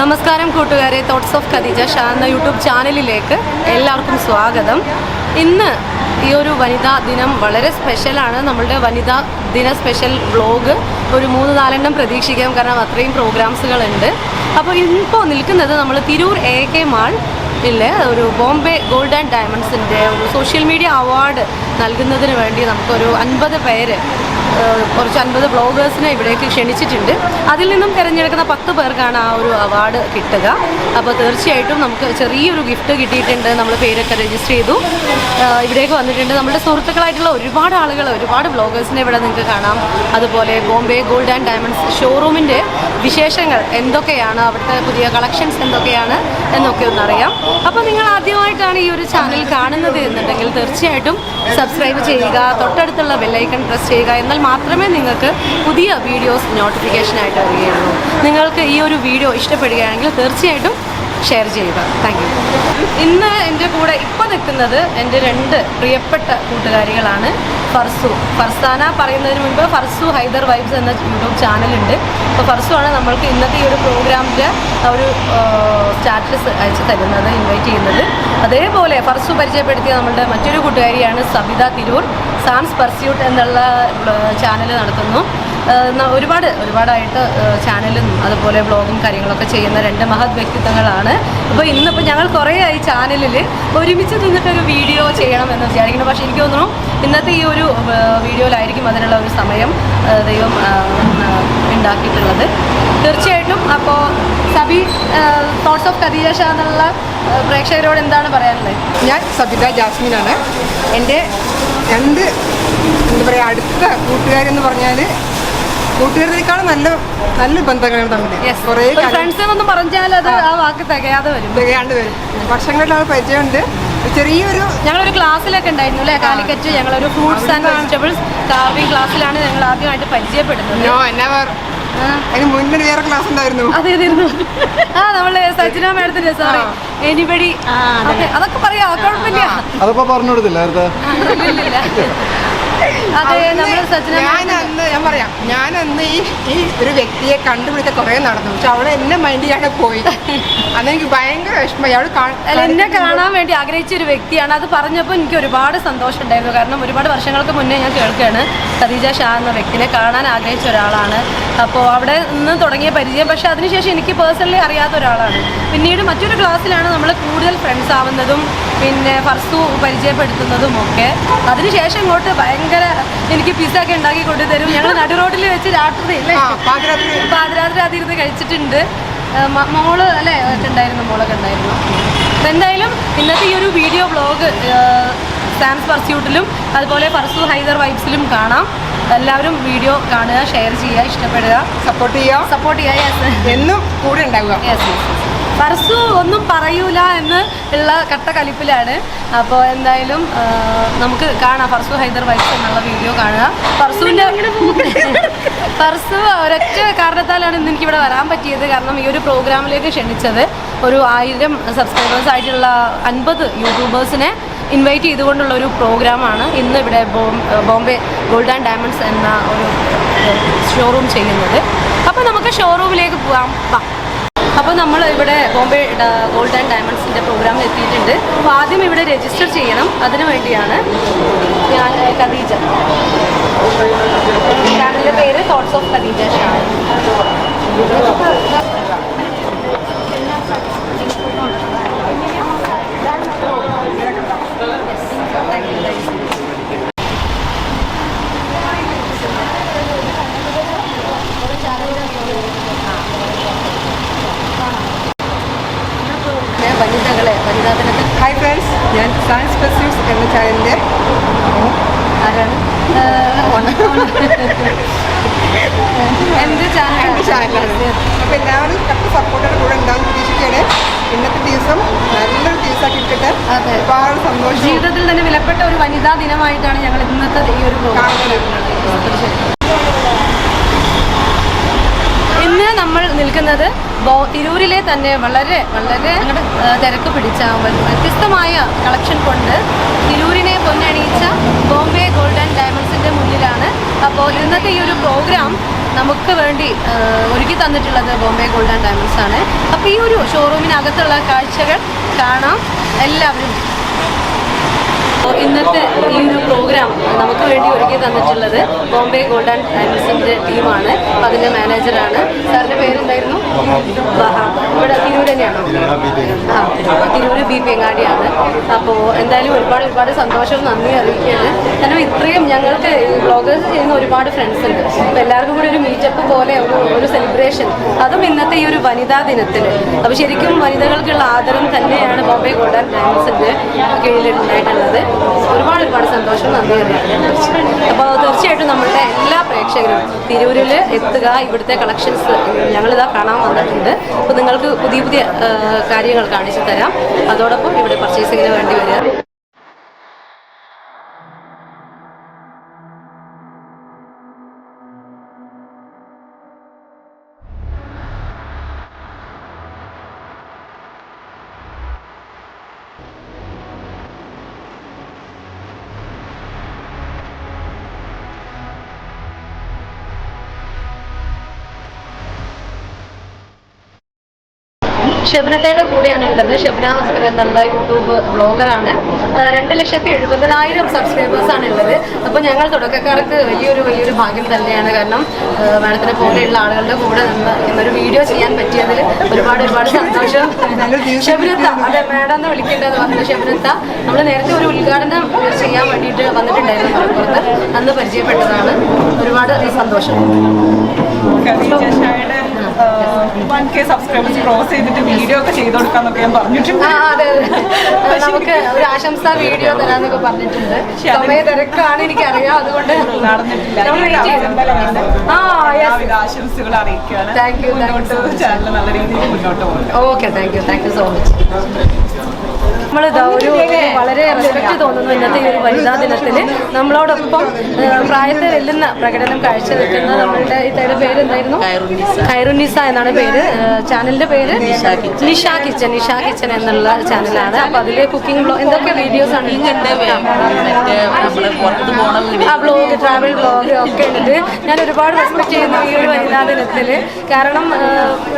നമസ്കാരം കൂട്ടുകാരെ, thoughts of Khadeeja Shah എന്ന യൂട്യൂബ് ചാനലിലേക്ക് എല്ലാവർക്കും സ്വാഗതം. ഇന്ന് ഈ ഒരു വനിതാ ദിനം വളരെ സ്പെഷ്യലാണ്. നമ്മളുടെ വനിതാ ദിന സ്പെഷ്യൽ വ്ളോഗ് ഒരു 3-4 പ്രതീക്ഷിക്കാം, കാരണം അത്രയും പ്രോഗ്രാംസുകളുണ്ട്. അപ്പോൾ ഇപ്പോൾ നിൽക്കുന്നത് നമ്മൾ തിരൂർ AK മാൾ ഇല്ലേ ഒരു ബോംബെ ഗോൾഡ് ആൻഡ് ഡയമണ്ട്സിൻ്റെ ഒരു സോഷ്യൽ മീഡിയ അവാർഡ് നൽകുന്നതിന് വേണ്ടി നമുക്കൊരു 50 പേര്, കുറച്ച് 50 ബ്ലോഗേഴ്സിനെ ഇവിടേക്ക് ക്ഷണിച്ചിട്ടുണ്ട്. അതിൽ നിന്നും തിരഞ്ഞെടുക്കുന്ന 10 പേർക്കാണ് ആ ഒരു അവാർഡ് കിട്ടുക. അപ്പോൾ തീർച്ചയായിട്ടും നമുക്ക് ചെറിയൊരു ഗിഫ്റ്റ് കിട്ടിയിട്ടുണ്ട്. നമ്മൾ പേരൊക്കെ രജിസ്റ്റർ ചെയ്തു, ഇവിടേക്ക് വന്നിട്ടുണ്ട്. നമ്മുടെ സുഹൃത്തുക്കളായിട്ടുള്ള ഒരുപാട് ആളുകൾ, ഒരുപാട് ബ്ലോഗേഴ്സിനെ ഇവിടെ നിങ്ങൾക്ക് കാണാം. അതുപോലെ ബോംബെ ഗോൾഡ് ആൻഡ് ഡയമണ്ട്സ് ഷോറൂമിൻ്റെ വിശേഷങ്ങൾ എന്തൊക്കെയാണ്, അവിടുത്തെ പുതിയ കളക്ഷൻസ് എന്തൊക്കെയാണ് എന്നൊക്കെ ഒന്നറിയാം. അപ്പോൾ നിങ്ങൾ ആദ്യമായിട്ടാണ് ഈ ഒരു ചാനൽ കാണുന്നത് എന്നുണ്ടെങ്കിൽ തീർച്ചയായിട്ടും സബ്സ്ക്രൈബ് ചെയ്യുക, തൊട്ടടുത്തുള്ള ബെല്ലൈക്കൺ പ്രസ് ചെയ്യുക. എന്നാൽ മാത്രമേ നിങ്ങൾക്ക് പുതിയ വീഡിയോസ് നോട്ടിഫിക്കേഷനായിട്ട് വരികയുള്ളൂ. നിങ്ങൾക്ക് ഈ ഒരു വീഡിയോ ഇഷ്ടപ്പെടുകയാണെങ്കിൽ തീർച്ചയായിട്ടും ഷെയർ ചെയ്യുക. Thank you. ഇന്ന് എൻ്റെ കൂടെ ഇപ്പോൾ നിൽക്കുന്നത് എൻ്റെ 2 പ്രിയപ്പെട്ട കൂട്ടുകാരികളാണ്. ഫർസാന പറയുന്നതിന് മുൻപ് ഫർസു ഹൈദർ വൈബ്സ് എന്ന യൂട്യൂബ് ചാനലുണ്ട്. അപ്പോൾ ഫർസു ആണ് നമ്മൾക്ക് ഇന്നത്തെ ഈ ഒരു പ്രോഗ്രാമിൻ്റെ ഒരു സ്റ്റാറ്റസ് അയച്ചു തരുന്നത്, ഇൻവൈറ്റ് ചെയ്യുന്നത്. അതേപോലെ ഫർസു പരിചയപ്പെടുത്തിയ നമ്മളുടെ മറ്റൊരു കൂട്ടുകാരിയാണ് സബിത തിരൂർ. സാംസ് പർസ്യൂട്ട് എന്നുള്ള ചാനൽ നടത്തുന്നു. ഒരുപാടായിട്ട് ചാനലും അതുപോലെ വ്ളോഗും കാര്യങ്ങളൊക്കെ ചെയ്യുന്ന 2 മഹത് വ്യക്തിത്വങ്ങളാണ്. അപ്പോൾ ഇന്നിപ്പോൾ ഞങ്ങൾ കുറേ ആയി ചാനലിൽ ഒരുമിച്ച് നിന്നിട്ടൊരു വീഡിയോ ചെയ്യണമെന്ന് വിചാരിക്കുന്നു. പക്ഷേ എനിക്ക് തോന്നുന്നു ഇന്നത്തെ ഈ ഒരു വീഡിയോയിലായിരിക്കും അതിനുള്ള ഒരു സമയം ദൈവം ഉണ്ടാക്കിയിട്ടുള്ളത്. തീർച്ചയായിട്ടും. അപ്പോൾ സബി, തോട്ട്സ് ഓഫ് ഖദീജ ഷാ എന്നുള്ള പ്രേക്ഷകരോട് എന്താണ് പറയാനുള്ളത്? ഞാൻ സബിത ജാസ്മിനാണ്. എൻ്റെ 2 എന്താ പറയുക അടുത്ത കൂട്ടുകാരെന്ന് പറഞ്ഞാൽ കൂട്ടുകാരേക്കാളും നല്ല ബന്ധങ്ങളാണ് തമ്മിൽ. കുറേ ഫ്രണ്ട്സ് എന്നൊന്നും പറഞ്ഞാൽ അത് ആ വാക്ക് തികയാണ്ട് വരും. വർഷങ്ങളിലാണ് പരിചയമുണ്ട്. ചെറിയൊരു ഞങ്ങളൊരു ക്ലാസ്സിലൊക്കെ ഉണ്ടായിരുന്നു അല്ലേ, കാലിക്കറ്റ്. ഞങ്ങളൊരു ഫ്രൂട്ട്സ് ആൻഡ് വെജിറ്റബിൾസ് കാർവിംഗ് ക്ലാസ്സിലാണ് ഞങ്ങൾ ആദ്യമായിട്ട് പരിചയപ്പെടുന്നത്. അതിന് മുന്നേ വേറെ ക്ലാസ് ഉണ്ടായിരുന്നു. അതായിരുന്നു നമ്മള് സജിന മാഡത്തിന്റെ സോറി എനിബഡി അതൊക്കെ പറയാ, കുഴപ്പമില്ല. അതൊക്കെ പറഞ്ഞു കൊടുത്തില്ല. ഞാനന്ന് ഈ ഒരു വ്യക്തിയെ കണ്ടുപിടിച്ച കുറേ നടന്നു, പക്ഷെ അവളെ എന്നെ മൈൻഡിലാണ് പോയി. അതെനിക്ക് ഭയങ്കര വിഷമമായി. എന്നെ കാണാൻ വേണ്ടി ആഗ്രഹിച്ച ഒരു വ്യക്തിയാണ്. അത് പറഞ്ഞപ്പോൾ എനിക്ക് ഒരുപാട് സന്തോഷം ഉണ്ടായിരുന്നു. കാരണം ഒരുപാട് വർഷങ്ങൾക്ക് മുന്നേ ഞാൻ കേൾക്കുകയാണ് ഖദീജ ഷാ എന്ന വ്യക്തിനെ കാണാൻ ആഗ്രഹിച്ച ഒരാളാണ്. അപ്പോൾ അവിടെ നിന്ന് തുടങ്ങിയ പരിചയം. പക്ഷേ അതിനുശേഷം എനിക്ക് പേഴ്സണലി അറിയാത്ത ഒരാളാണ്. പിന്നീട് മറ്റൊരു ക്ലാസ്സിലാണ് നമ്മൾ കൂടുതൽ ഫ്രണ്ട്സ് ആവുന്നതും പിന്നെ ഫർസു പരിചയപ്പെടുത്തുന്നതും ഒക്കെ. അതിനുശേഷം ഇങ്ങോട്ട് ഭയങ്കര എനിക്ക് പിസ്സ ഒക്കെ ഉണ്ടാക്കി കൊണ്ടുതരും. ഞങ്ങൾ നടു റോഡിൽ വെച്ച് രാത്രി പാതിരാത്രി അതിരുന്ന് കഴിച്ചിട്ടുണ്ട്. മോള് അല്ലേ ഉണ്ടായിരുന്നു, മോളൊക്കെ ഉണ്ടായിരുന്നു. എന്തായാലും ഇന്നത്തെ ഈ ഒരു വീഡിയോ വ്ളോഗ് സാംസ് പർസ്യൂട്ടിലും അതുപോലെ ഫർസു ഹൈദർ വൈബ്സിലും കാണാം. എല്ലാവരും വീഡിയോ കാണുക, ഷെയർ ചെയ്യുക, ഇഷ്ടപ്പെടുക, സപ്പോർട്ട് ചെയ്യുക, എന്നും കൂടെ ഉണ്ടാവുക. ഫർസു ഒന്നും പറയൂല എന്ന് ഉള്ള കട്ട കലിപ്പിലാണ്. അപ്പോൾ എന്തായാലും നമുക്ക് കാണാം. ഫർസു ഹൈദർ വൈബ്സ് എന്നുള്ള വീഡിയോ കാണുക. ഫർസു ഒരൊറ്റ കാരണത്താലാണ് ഇന്ന് എനിക്കിവിടെ വരാൻ പറ്റിയത്. കാരണം ഈ ഒരു പ്രോഗ്രാമിലേക്ക് ക്ഷണിച്ചത് ഒരു 1000 സബ്സ്ക്രൈബേഴ്സ് ആയിട്ടുള്ള 50 യൂട്യൂബേഴ്സിനെ ഇൻവൈറ്റ് ചെയ്തുകൊണ്ടുള്ള ഒരു പ്രോഗ്രാമാണ് ഇന്ന് ഇവിടെ ബോംബെ ഗോൾഡ് ആൻഡ് ഡയമണ്ട്സ് എന്ന ഒരു ഷോറൂം ചെയ്യുന്നത്. അപ്പോൾ നമുക്ക് ഷോറൂമിലേക്ക് പോകാം. അപ്പോൾ നമ്മൾ ഇവിടെ ബോംബെ ഗോൾഡ് ആൻഡ് ഡയമണ്ട്സിൻ്റെ പ്രോഗ്രാമിൽ എത്തിയിട്ടുണ്ട്. അപ്പോൾ ആദ്യം ഇവിടെ രജിസ്റ്റർ ചെയ്യണം. അതിനു വേണ്ടിയാണ് ഞാൻ ഖദീജ, ചാനലിൻ്റെ പേര് തോട്ട്സ് ഓഫ് ഖദീജ ഷാ. വനിതാ ദിനത്തിൽ ഹായ് ഫ്രണ്ട്സ്, ഞാൻ സാംസ് പർസ്യൂട്ട്സ് എന്ന ചാനലിൻ്റെ ആരാണ്? എൻ്റെ ചാനലാണ്. അപ്പോൾ എല്ലാവരും സപ്പോർട്ടോടെ കൂടെ ഉണ്ടാകുന്ന പ്രതീക്ഷിക്കുകയാണ്. ഇന്നത്തെ ദിവസം നല്ലൊരു ദിവസമാക്കി കിട്ടട്ടെ. ഒരുപാട് സന്തോഷം. ജീവിതത്തിൽ തന്നെ വിലപ്പെട്ട ഒരു വനിതാ ദിനമായിട്ടാണ് ഞങ്ങൾ ഇന്നത്തെ ഈ ഒരു പ്രോഗ്രാം. ഇന്ന് നമ്മൾ നിൽക്കുന്നത് തിരൂരിലെ തന്നെ വളരെ വളരെ തിരക്ക് പിടിച്ച വ്യത്യസ്തമായ കളക്ഷൻ കൊണ്ട് തിരൂരിനെ പൊന്നണിയിച്ച ബോംബെ ഗോൾഡ് ആൻഡ് ഡയമണ്ട്സിൻ്റെ മുന്നിലാണ്. അപ്പോൾ ഇന്നത്തെ ഈ ഒരു പ്രോഗ്രാം നമുക്ക് വേണ്ടി ഒരുക്കി തന്നിട്ടുള്ളത് ബോംബെ ഗോൾഡ് ആൻഡ് ഡയമണ്ട്സ് ആണ്. അപ്പോൾ ഈ ഒരു ഷോറൂമിനകത്തുള്ള കാഴ്ചകൾ കാണാം എല്ലാവരും. ഇന്നത്തെ ഈ ഒരു പ്രോഗ്രാം നമുക്ക് വേണ്ടി ഒരുക്കി തന്നിട്ടുള്ളത് ബോംബെ ഗോൾഡ് ആൻഡ് ഡയമണ്ട്സിൻ്റെ ടീമാണ്. അപ്പോൾ അതിൻ്റെ മാനേജറാണ്. സാറിൻ്റെ പേരെന്തായിരുന്നു? വഹാബ്. ഇവിടെ തിരൂർ തന്നെയാണോ? തിരൂർ BP അങ്ങാടിയാണ്. അപ്പോൾ എന്തായാലും ഒരുപാട് സന്തോഷവും നന്ദി അറിയിക്കുകയാണ്. കാരണം ഇത്രയും ഞങ്ങൾക്ക് വ്ളോഗേഴ്സ് ചെയ്യുന്ന ഒരുപാട് ഫ്രണ്ട്സ് ഉണ്ട്. അപ്പോൾ എല്ലാവർക്കും കൂടി ഒരു മീറ്റപ്പ് പോലെ ഒരു സെലിബ്രേഷൻ, അതും ഇന്നത്തെ ഈ ഒരു വനിതാ ദിനത്തിൽ. അപ്പോൾ ശരിക്കും വനിതകൾക്കുള്ള ആദരം തന്നെയാണ് ബോംബെ ഗോൾഡ് ആൻഡ് ഡയമണ്ട്സിൻ്റെ കീഴിലുണ്ടായിട്ടുള്ളത്. ഒരുപാട് സന്തോഷം, നന്ദി അറിയിക്കുന്നു. അപ്പോൾ തീർച്ചയായിട്ടും നമ്മളുടെ എല്ലാ പ്രേക്ഷകരും തിരൂരിൽ എത്തുക. ഇവിടുത്തെ കളക്ഷൻസ് ഞങ്ങളിതാ കാണാൻ വന്നിട്ടുണ്ട്. അപ്പോൾ നിങ്ങൾക്ക് പുതിയ കാര്യങ്ങൾ കാണിച്ചു തരാം. അതോടൊപ്പം ഇവിടെ പർച്ചേസിങ്ങിന് വേണ്ടി വരിക. ഷെബ്നത്തയുടെ കൂടെയാണ് ഉള്ളത്. ഷെബ്ന ഹസ്ബൻ എന്നുള്ള യൂട്യൂബ് വ്ളോഗറാണ്. 2,70,000 സബ്സ്ക്രൈബേഴ്സാണ് ഉള്ളത്. അപ്പോൾ ഞങ്ങൾ തുടക്കക്കാർക്ക് വലിയൊരു ഭാഗ്യം തന്നെയാണ്. കാരണം മാഡത്തിനെ പോലെയുള്ള ആളുകളുടെ കൂടെ നിന്ന് ഇന്നൊരു വീഡിയോ ചെയ്യാൻ പറ്റിയതിൽ ഒരുപാട് സന്തോഷം. ഷെബ്നത്ത, അതെ മാഡം എന്ന് വിളിക്കേണ്ടതെന്ന് പറഞ്ഞു. ഷെബ്നത്ത നമ്മൾ നേരത്തെ ഒരു ഉദ്ഘാടനം ചെയ്യാൻ വേണ്ടിയിട്ട് വന്നിട്ടുണ്ടായിരുന്നു മലപ്പുറത്ത്. അന്ന് പരിചയപ്പെട്ടതാണ്. ഒരുപാട് സന്തോഷം. 1K സബ്സ്ക്രൈബേഴ്സ് ക്രോസ് ചെയ്തിട്ട് വീഡിയോ ഒക്കെ ചെയ്ത് കൊടുക്കാന്നൊക്കെ ഞാൻ പറഞ്ഞിട്ടുണ്ട്. അതെ നമുക്ക് ഒരു ആശംസാ വീഡിയോ തരാന്നൊക്കെ പറഞ്ഞിട്ടുണ്ട്. സമയ തിരക്കാണ് എനിക്കറിയാം, അതുകൊണ്ട് നടന്നിട്ടില്ല. ആശംസകൾ അറിയിക്കുകയാണ്. ചാനൽ നല്ല രീതിയിൽ മുന്നോട്ട് പോകും. Okay, thank you so much. നമ്മളിതാ ഒരു വളരെ റെസ്പെക്ട് തോന്നുന്നു ഇന്നത്തെ ഈ ഒരു വനിതാ ദിനത്തിൽ നമ്മളോടൊപ്പം പ്രായത്തെ വെല്ലുന്ന പ്രകടനം കാഴ്ചവെക്കുന്ന നമ്മളുടെ ഇത്തയുടെ പേര് എന്തായിരുന്നു? ഖൈറുന്നിസ എന്നാണ് പേര്. ചാനലിന്റെ പേര് നിഷ കിച്ചൻ എന്നുള്ള ചാനലാണ്. അപ്പൊ അതില് കുക്കിംഗ് ബ്ലോഗ് എന്തൊക്കെ വീഡിയോസ് ആണ്? ബ്ലോഗ്, ട്രാവൽ ബ്ലോഗ് ഒക്കെ ഉണ്ട്. ഞാൻ ഒരുപാട് റെസ്പെക്ട് ചെയ്യുന്നു ഈ ഒരു വനിതാ ദിനത്തിൽ. കാരണം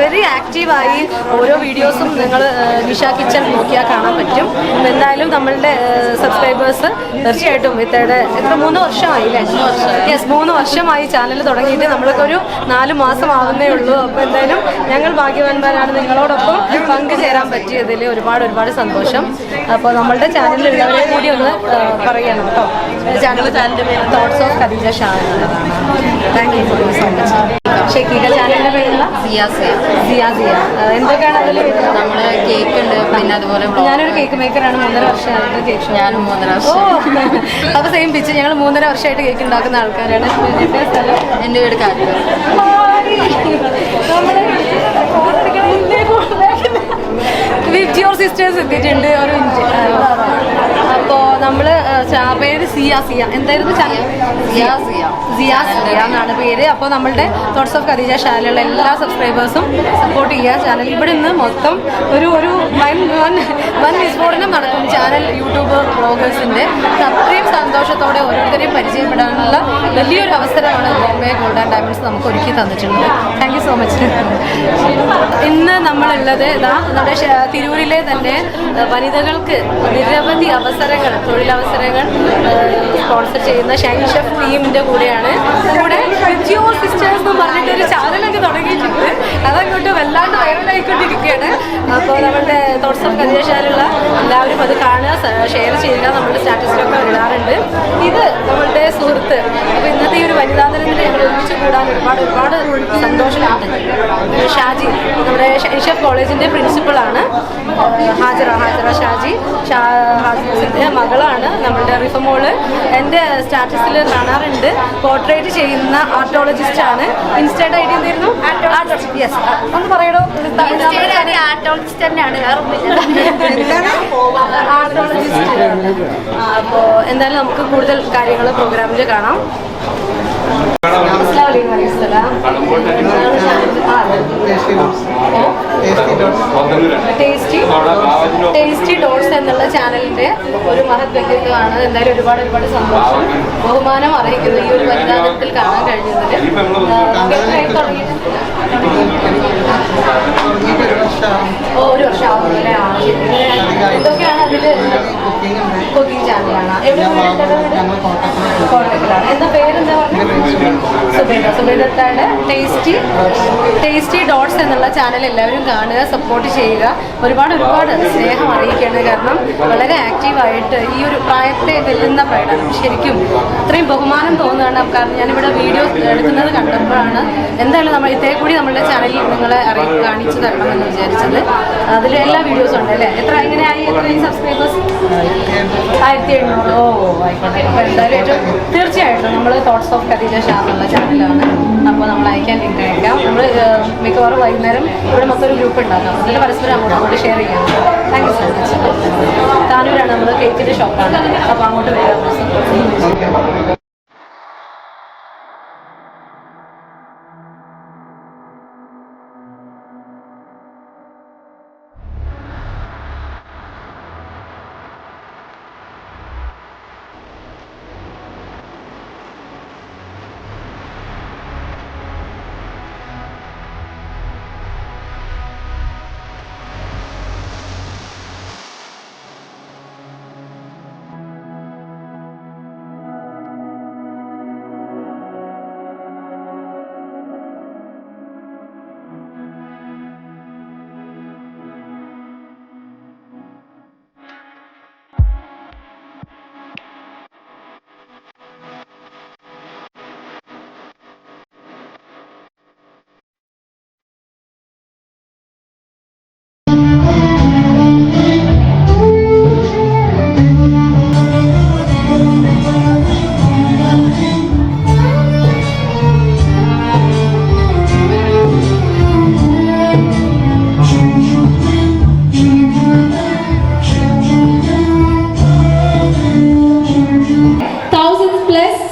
വെരി ആക്റ്റീവായി ഓരോ വീഡിയോസും നിങ്ങൾ നിഷ കിച്ചൻ നോക്കിയാൽ കാണാൻ പറ്റും. എന്തായാലും നമ്മളുടെ സബ്സ്ക്രൈബേഴ്സ് തീർച്ചയായിട്ടും ഇത്തയുടെ എത്ര 3 വർഷമായില്ലേ? 3 വർഷമായി ചാനൽ തുടങ്ങിയിട്ട്. നമ്മളൊക്കെ ഒരു 4 മാസം ആവുന്നേ ഉള്ളൂ. അപ്പോൾ എന്തായാലും ഞങ്ങൾ ഭാഗ്യവാന്മാരാണ് നിങ്ങളോടൊപ്പം പങ്കുചേരാൻ പറ്റിയതിൽ. ഒരുപാട് സന്തോഷം. അപ്പോൾ നമ്മളുടെ ചാനലിലുള്ളവരെ കൂടി ഒന്ന് പറയണം കേട്ടോ. ചാനലിൻ്റെ പേര് thoughts of Khadeeja Sha. Thank you so much. ഷെക്കീക ചാനലിൻ്റെ പേരുള്ള സിയ. എന്തൊക്കെയാണ് അതിൽ? നമ്മൾ കേക്ക് ഉണ്ട്, പിന്നെ അതുപോലെ ഞാനൊരു കേക്ക് മേക്കറാണ്. 3.5 വർഷമായിട്ട് കേക്ക് ഷോ. ഞാനും 3.5 വർഷം. അപ്പോൾ സെയിം പിച്ച്. ഞങ്ങൾ 3.5 വർഷമായിട്ട് കേക്ക് ഉണ്ടാക്കുന്ന ആൾക്കാരാണ്. എൻ്റെ സ്ഥലം, എൻ്റെ വീട് കാര്യം. വിബ്ജിയോർ സിസ്റ്റേഴ്സ് എത്തിയിട്ടുണ്ട്. ഒരു മിനിറ്റ്. അപ്പോൾ നമ്മൾ പേര് സിയ. എന്തായിരുന്നു ചാനൽ? സിയ എന്നാണ് പേര്. അപ്പോൾ നമ്മളുടെ തോട്ട്സ് ഓഫ് ഖദീജ ഷാനിലുള്ള എല്ലാ സബ്സ്ക്രൈബേഴ്സും സപ്പോർട്ട് ചെയ്യുക ചാനൽ. ഇവിടെ നിന്ന് മൊത്തം ഒരു വൻ വിസ്ഫോടനം നടക്കും ചാനൽ യൂട്യൂബ് വ്ളോഗേഴ്സിൻ്റെ. അത്രയും സന്തോഷത്തോടെ ഓരോരുത്തരെയും പരിചയപ്പെടാനുള്ള വലിയൊരു അവസരമാണ് ബോംബെ ഗോൾഡ് ആൻഡ് ഡയമണ്ട്സ് നമുക്ക് ഒരുക്കി തന്നിട്ടുള്ളത്. Thank you so much. ഇന്ന് നമ്മളുള്ളത് നമ്മുടെ തിരൂരിലെ തന്നെ വനിതകൾക്ക് നിരവധി അവസരങ്ങൾ, തൊഴിലവസരങ്ങൾ സ്പോൺസർ ചെയ്യുന്ന ഷൈൻ ഷെഫ് ടീമിൻ്റെ കൂടെയാണ്. കൂടെ വിബ്ജിയോർ സിസ്റ്റേഴ്സ് എന്ന് പറഞ്ഞിട്ടൊരു ചാനലൊക്കെ തുടങ്ങിയിട്ടുണ്ട്. അതങ്ങോട്ട് വല്ലാണ്ട് വൈറലായിക്കൊണ്ടിരിക്കുകയാണ്. അപ്പോൾ നമ്മുടെ തോട്ട്സ് ഓഫ് ഖദീജ ഷാനിലുള്ള എല്ലാവരും അത് കാണുക, ഷെയർ ചെയ്യുക. നമ്മുടെ സ്റ്റാറ്റസിലൊക്കെ ഇടാറുണ്ട്. ഇത് നമ്മളുടെ സുഹൃത്ത്. അപ്പോൾ ഇന്നത്തെ ഈ ഒരു വനിതാ ദിനത്തിൽ ഞങ്ങൾ ഒരുമിച്ച് കൂടാൻ ഒരുപാട് സന്തോഷമുണ്ട്. ഷാജി നമ്മുടെ ഷൈൻ ഷെഫ് കോളേജിൻ്റെ പ്രിൻസിപ്പളാണ്. ഹാജറ ഹാജിൻ്റെ മകളാണ് നമ്മളുടെ റിഫമോള്. എൻ്റെ സ്റ്റാറ്റസിൽ കാണാറുണ്ട്. പോർട്രേറ്റ് ചെയ്യുന്ന ആർട്ടോളജിസ്റ്റ് ആണ്. ഇൻസ്റ്റയുടെ ഐഡി എന്തായിരുന്നു? യെസ്, ഒന്ന് പറയണോ? ആർട്ടോളജിസ്റ്റ് തന്നെയാണ്, ആർട്ടോളജിസ്റ്റ്. അപ്പോൾ എന്തായാലും നമുക്ക് കൂടുതൽ കാര്യങ്ങൾ പ്രോഗ്രാമിൽ കാണാം. അസ്സലാമു അലൈക്കും. ടേസ്റ്റി ഡോട്ട്സ് എന്നുള്ള ചാനലിന്റെ ഒരു മഹത് വ്യക്തിത്വമാണ്. എന്തായാലും ഒരുപാട് സന്തോഷം, ബഹുമാനം അറിയിക്കുന്നു ഈ ഒരു വനിതാ ദിനത്തിൽ കാണാൻ കഴിഞ്ഞതിൽ. ഒരു വർഷം ആവുന്നല്ലേ? എന്തൊക്കെയാണ് അതിൽ? കുക്കിംഗ് ചാനലാണ്. കോട്ടക്കലാണ്. എന്താ പേരെന്താ പറഞ്ഞത്? സുബൈദത്തായുടെ ടേസ്റ്റി ഡോട്ട്സ് എന്നുള്ള ചാനൽ എല്ലാവരും കാണുക, സപ്പോർട്ട് ചെയ്യുക. ഒരുപാട് സ്നേഹം അറിയിക്കുകയാണ്. കാരണം വളരെ ആക്റ്റീവായിട്ട് ഈ ഒരു പ്രായത്തെ വെല്ലുന്ന പ്രൈഡാണ്. ശരിക്കും ഇത്രയും ബഹുമാനം തോന്നുകയാണ്. കാരണം ഞാനിവിടെ വീഡിയോ എടുക്കുന്നത് കണ്ടപ്പോഴാണ് എന്തായാലും നമ്മൾ ഇതേ കൂടി നമ്മളുടെ ചാനലിൽ നിങ്ങളെ കാണിച്ചു തരണമെന്ന് വിചാരിച്ചത്. അതിൽ എല്ലാ വീഡിയോസും ഉണ്ട് അല്ലേ? എങ്ങനെയായി സബ്സ്ക്രൈബേഴ്സ്? 1700. ആയിക്കോട്ടെ. അപ്പോൾ എന്തായാലും തീർച്ചയായിട്ടും നമ്മൾ തോട്ട്സ് ഓഫ് ഖദീജ ഷാ എന്നുള്ള ചാനലാണ്. അപ്പോൾ നമ്മൾ അയക്കാൻ ലിങ്ക് അയക്കാം. നമ്മൾ മിക്കവാറും വൈകുന്നേരം ഇവിടെ മൊത്തം ഒരു ഗ്രൂപ്പ് ഉണ്ടാക്കാം. അതിൽ പരസ്പരം അങ്ങോട്ട് ഷെയർ ചെയ്യാം. Thank you so much. താനൂരാണ് നമ്മൾ കേക്കിൻ്റെ ഷോപ്പാണ്. അപ്പോൾ അങ്ങോട്ട് വരാം.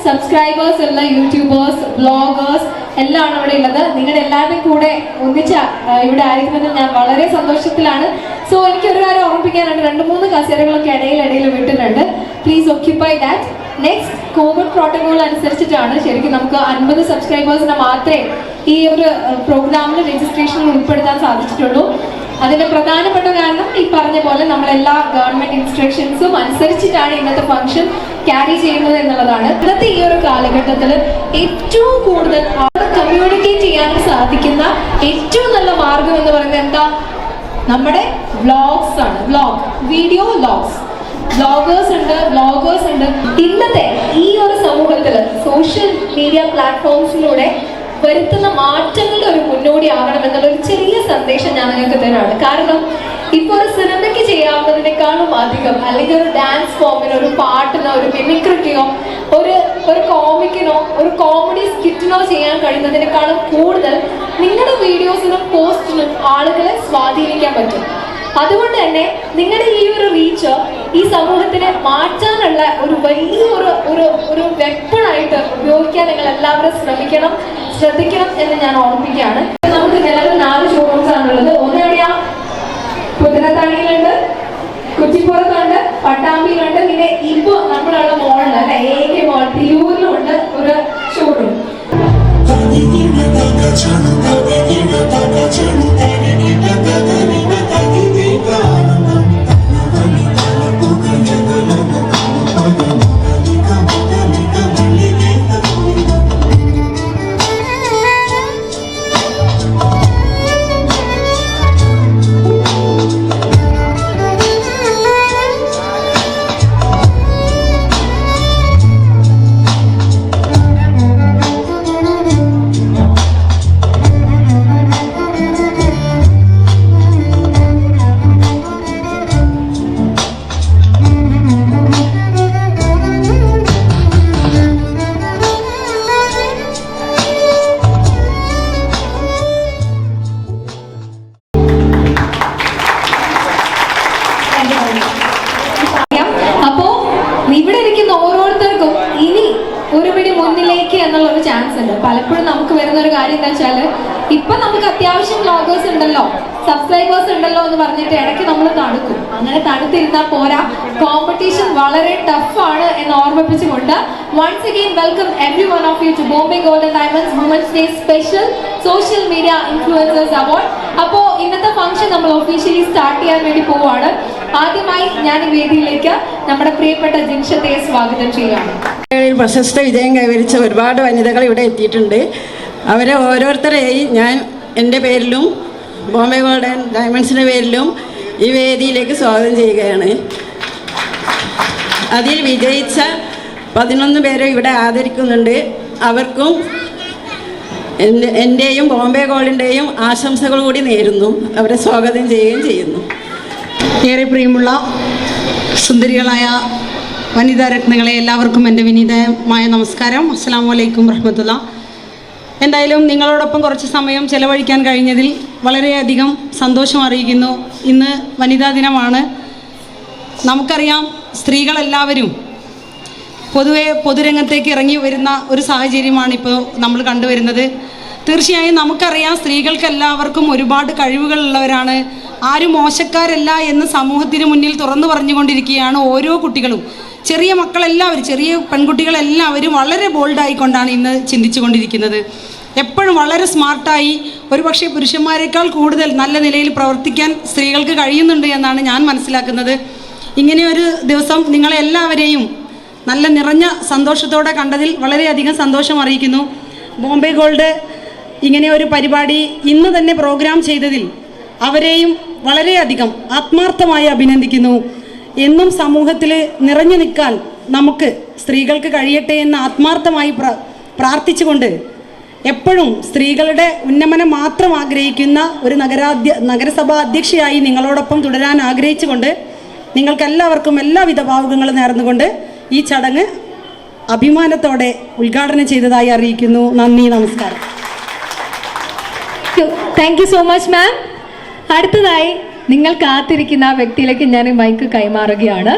സബ്സ്ക്രൈബേഴ്സ് ഉള്ള യൂട്യൂബേഴ്സ്, വ്ളോഗേഴ്സ് എല്ലാമാണ് ഇവിടെ ഉള്ളത്. നിങ്ങളുടെ എല്ലാവരുടെയും കൂടെ ഒന്നിച്ച് ഇവിടെ ആയിരിക്കുന്നതിൽ ഞാൻ വളരെ സന്തോഷത്തിലാണ്. സോ എനിക്ക് ഒരു കാര്യം ഓർമ്മിപ്പിക്കാനുണ്ട്. 2-3 കസേരകളൊക്കെ ഇടയിൽ വിട്ടിട്ടുണ്ട്. Please occupy that. Next Covid protocol അനുസരിച്ചിട്ടാണ് ശരിക്കും നമുക്ക് 50 സബ്സ്ക്രൈബേഴ്സിനെ മാത്രമേ ഈ ഒരു പ്രോഗ്രാമിൽ രജിസ്ട്രേഷനിൽ ഉൾപ്പെടുത്താൻ സാധിച്ചിട്ടുള്ളൂ. അതിന്റെ പ്രധാനപ്പെട്ട കാരണം ഈ പറഞ്ഞ പോലെ നമ്മളെല്ലാ ഗവൺമെന്റ് ഇൻസ്ട്രക്ഷൻസും അനുസരിച്ചിട്ടാണ് ഇന്നത്തെ ഫംഗ്ഷൻ ക്യാരി ചെയ്യുന്നത് എന്നുള്ളതാണ്. ഇന്നത്തെ ഈ ഒരു കാലഘട്ടത്തിൽ ഏറ്റവും കൂടുതൽ കമ്മ്യൂണിക്കേറ്റ് ചെയ്യാൻ സാധിക്കുന്ന ഏറ്റവും നല്ല മാർഗം എന്ന് പറയുന്നത് എന്താ? നമ്മുടെ വ്ളോഗ്സ് ആണ്. വീഡിയോ വ്ളോഗേഴ്സ് ഉണ്ട്. ഇന്നത്തെ ഈ ഒരു സമൂഹത്തില് സോഷ്യൽ മീഡിയ പ്ലാറ്റ്ഫോംസിലൂടെ വരുത്തുന്ന മാറ്റങ്ങളുടെ ഒരു മുന്നോടിയാകണം എന്നുള്ള ഒരു ചെറിയ സന്ദേശം ഞാൻ നിങ്ങൾക്ക് തരാണ്. കാരണം ഇപ്പൊ ഒരു സിനിമയ്ക്ക് ചെയ്യാവുന്നതിനേക്കാളും അധികം, അല്ലെങ്കിൽ ഒരു ഡാൻസ് ഫോമിനോ, ഒരു പാട്ടിനോ, ഒരു മിമിക്രിക്കോ, ഒരു കോമിക്കിനോ, ഒരു കോമഡി സ്കിറ്റിനോ ചെയ്യാൻ കഴിയുന്നതിനേക്കാളും കൂടുതൽ നിങ്ങളുടെ വീഡിയോസിനും പോസ്റ്റിനും ആളുകളെ സ്വാധീനിക്കാൻ പറ്റും. അതുകൊണ്ട് തന്നെ നിങ്ങളുടെ ഈ ഒരു റീച്ച് ഈ സമൂഹത്തിനെ മാറ്റാനുള്ള ഒരു വലിയ ഒരു വെപ്പണായിട്ട് ഉപയോഗിക്കാൻ നിങ്ങൾ എല്ലാവരും ശ്രദ്ധിക്കണം എന്ന് ഞാൻ ഓർമ്മിപ്പിക്കുകയാണ്. നമുക്ക് നിലവിൽ 4 ഷോറൂംസ് ആണുള്ളത്. ഒന്ന് എവിടെയാ? കുതിരത്താണിയിലുണ്ട്, കുറ്റിപ്പുറത്തുണ്ട്, പട്ടാമ്പിയിലുണ്ട്, പിന്നെ ഇപ്പൊ നമ്മളുള്ള മോളിൽ അല്ലെ AK മോൾ തിരൂരിലുണ്ട് ഒരു ഷോറൂം. ഒരു പിടി മുന്നിലേക്ക് എന്നുള്ള ഒരു ചാൻസ് ഉണ്ട്. പലപ്പോഴും നമുക്ക് വരുന്ന ഒരു കാര്യം എന്താ വെച്ചാൽ ഇപ്പൊ നമുക്ക് അത്യാവശ്യം വ്ളോഗേഴ്സ് ഉണ്ടല്ലോ, സബ്സ്ക്രൈബേഴ്സ് ഉണ്ടല്ലോ എന്ന് പറഞ്ഞിട്ട് ഇടയ്ക്ക് നമ്മൾ തണുക്കും. അങ്ങനെ തണുത്തിരുന്നാൽ പോരാ, കോമ്പറ്റീഷൻ വളരെ ടഫാണ് എന്ന് ഓർമ്മിപ്പിച്ചുകൊണ്ട് once again welcome every one of you to Bombay Golden Diamonds Women's Day Special Social Media Influencers Award. അപ്പോൾ ഇന്നത്തെ ഫംഗ്ഷൻ നമ്മൾ ഒഫീഷ്യലി സ്റ്റാർട്ട് ചെയ്യാൻ വേണ്ടി പോവുകയാണ്. ആദ്യമായി ഞാൻ ഈ വേദിയിലേക്ക് നമ്മുടെ പ്രിയപ്പെട്ട ജിൻഷത്തെ സ്വാഗതം ചെയ്യുകയാണ്. പ്രശസ്ത വിജയം കൈവരിച്ച ഒരുപാട് വനിതകൾ ഇവിടെ എത്തിയിട്ടുണ്ട്. അവരെ ഓരോരുത്തരെയും ഞാൻ എൻ്റെ പേരിലും ബോംബെ ഗോൾഡൻ ഡയമണ്ട്സിൻ്റെ പേരിലും ഈ വേദിയിലേക്ക് സ്വാഗതം ചെയ്യുകയാണ്. അതിൽ വിജയിച്ച 11 പേരെ ഇവിടെ ആദരിക്കുന്നുണ്ട്. അവർക്കും എൻ്റെയും ബോംബെ ഗോൾഡിൻ്റെയും ആശംസകൾ കൂടി നേരുന്നു. അവരെ സ്വാഗതം ചെയ്യുകയും ചെയ്യുന്നു. ഏറെ പ്രിയമുള്ള സുന്ദരികളായ വനിതാ രത്നങ്ങളെ എല്ലാവർക്കും എൻ്റെ വിനീതമായ നമസ്കാരം. അസ്സലാമു അലൈക്കും വറഹ്മത്തുള്ളാ. എന്തായാലും നിങ്ങളോടൊപ്പം കുറച്ച് സമയം ചെലവഴിക്കാൻ കഴിഞ്ഞതിൽ വളരെയധികം സന്തോഷം അറിയിക്കുന്നു. ഇന്ന് വനിതാ ദിനമാണ്. നമുക്കറിയാം, സ്ത്രീകളെല്ലാവരും പൊതുവെ പൊതുരംഗത്തേക്ക് ഇറങ്ങി വരുന്ന ഒരു സാഹചര്യമാണ് ഇപ്പോൾ നമ്മൾ കണ്ടുവരുന്നത്. തീർച്ചയായും നമുക്കറിയാം, സ്ത്രീകൾക്ക് എല്ലാവർക്കും ഒരുപാട് കഴിവുകളുള്ളവരാണ്. ആരും മോശക്കാരല്ല എന്ന് സമൂഹത്തിന് മുന്നിൽ തുറന്നു പറഞ്ഞുകൊണ്ടിരിക്കുകയാണ് ഓരോ കുട്ടികളും. ചെറിയ മക്കളെല്ലാവരും, ചെറിയ പെൺകുട്ടികളെല്ലാവരും വളരെ ബോൾഡായിക്കൊണ്ടാണ് ഇന്ന് ചിന്തിച്ചു കൊണ്ടിരിക്കുന്നത്. എപ്പോഴും വളരെ സ്മാർട്ടായി, ഒരുപക്ഷെ പുരുഷന്മാരെക്കാൾ കൂടുതൽ നല്ല നിലയിൽ പ്രവർത്തിക്കാൻ സ്ത്രീകൾക്ക് കഴിയുന്നുണ്ട് എന്നാണ് ഞാൻ മനസ്സിലാക്കുന്നത്. ഇങ്ങനെയൊരു ദിവസം നിങ്ങളെല്ലാവരെയും നല്ല നിറഞ്ഞ സന്തോഷത്തോടെ കണ്ടതിൽ വളരെയധികം സന്തോഷം അറിയിക്കുന്നു. ബോംബെ ഗോൾഡ് ഇങ്ങനെ ഒരു പരിപാടി ഇന്ന് തന്നെ പ്രോഗ്രാം ചെയ്തതിൽ അവരെയും വളരെയധികം ആത്മാർത്ഥമായി അഭിനന്ദിക്കുന്നു. എന്നും സമൂഹത്തിൽ നിറഞ്ഞു നിൽക്കാൻ നമുക്ക് സ്ത്രീകൾക്ക് കഴിയട്ടെ എന്ന് ആത്മാർത്ഥമായി പ്രാർത്ഥിച്ചുകൊണ്ട് എപ്പോഴും സ്ത്രീകളുടെ ഉന്നമനം മാത്രം ആഗ്രഹിക്കുന്ന ഒരു നഗരസഭാ അധ്യക്ഷയായി നിങ്ങളോടൊപ്പം തുടരാൻ ആഗ്രഹിച്ചുകൊണ്ട് നിങ്ങൾക്കെല്ലാവർക്കും എല്ലാവിധ ഭാവുകങ്ങളും നേർന്നുകൊണ്ട് ഈ ചടങ്ങ് അഭിമാനത്തോടെ ഉദ്ഘാടനം ചെയ്തതായി അറിയിക്കുന്നു. നന്ദി, നമസ്കാരം. Thank you so much ma'am. അടുത്തതായി നിങ്ങൾ കാത്തിരിക്കുന്ന ആ വ്യക്തിയിലേക്ക് ഞാൻ മൈക്ക് കൈമാറുകയാണ്.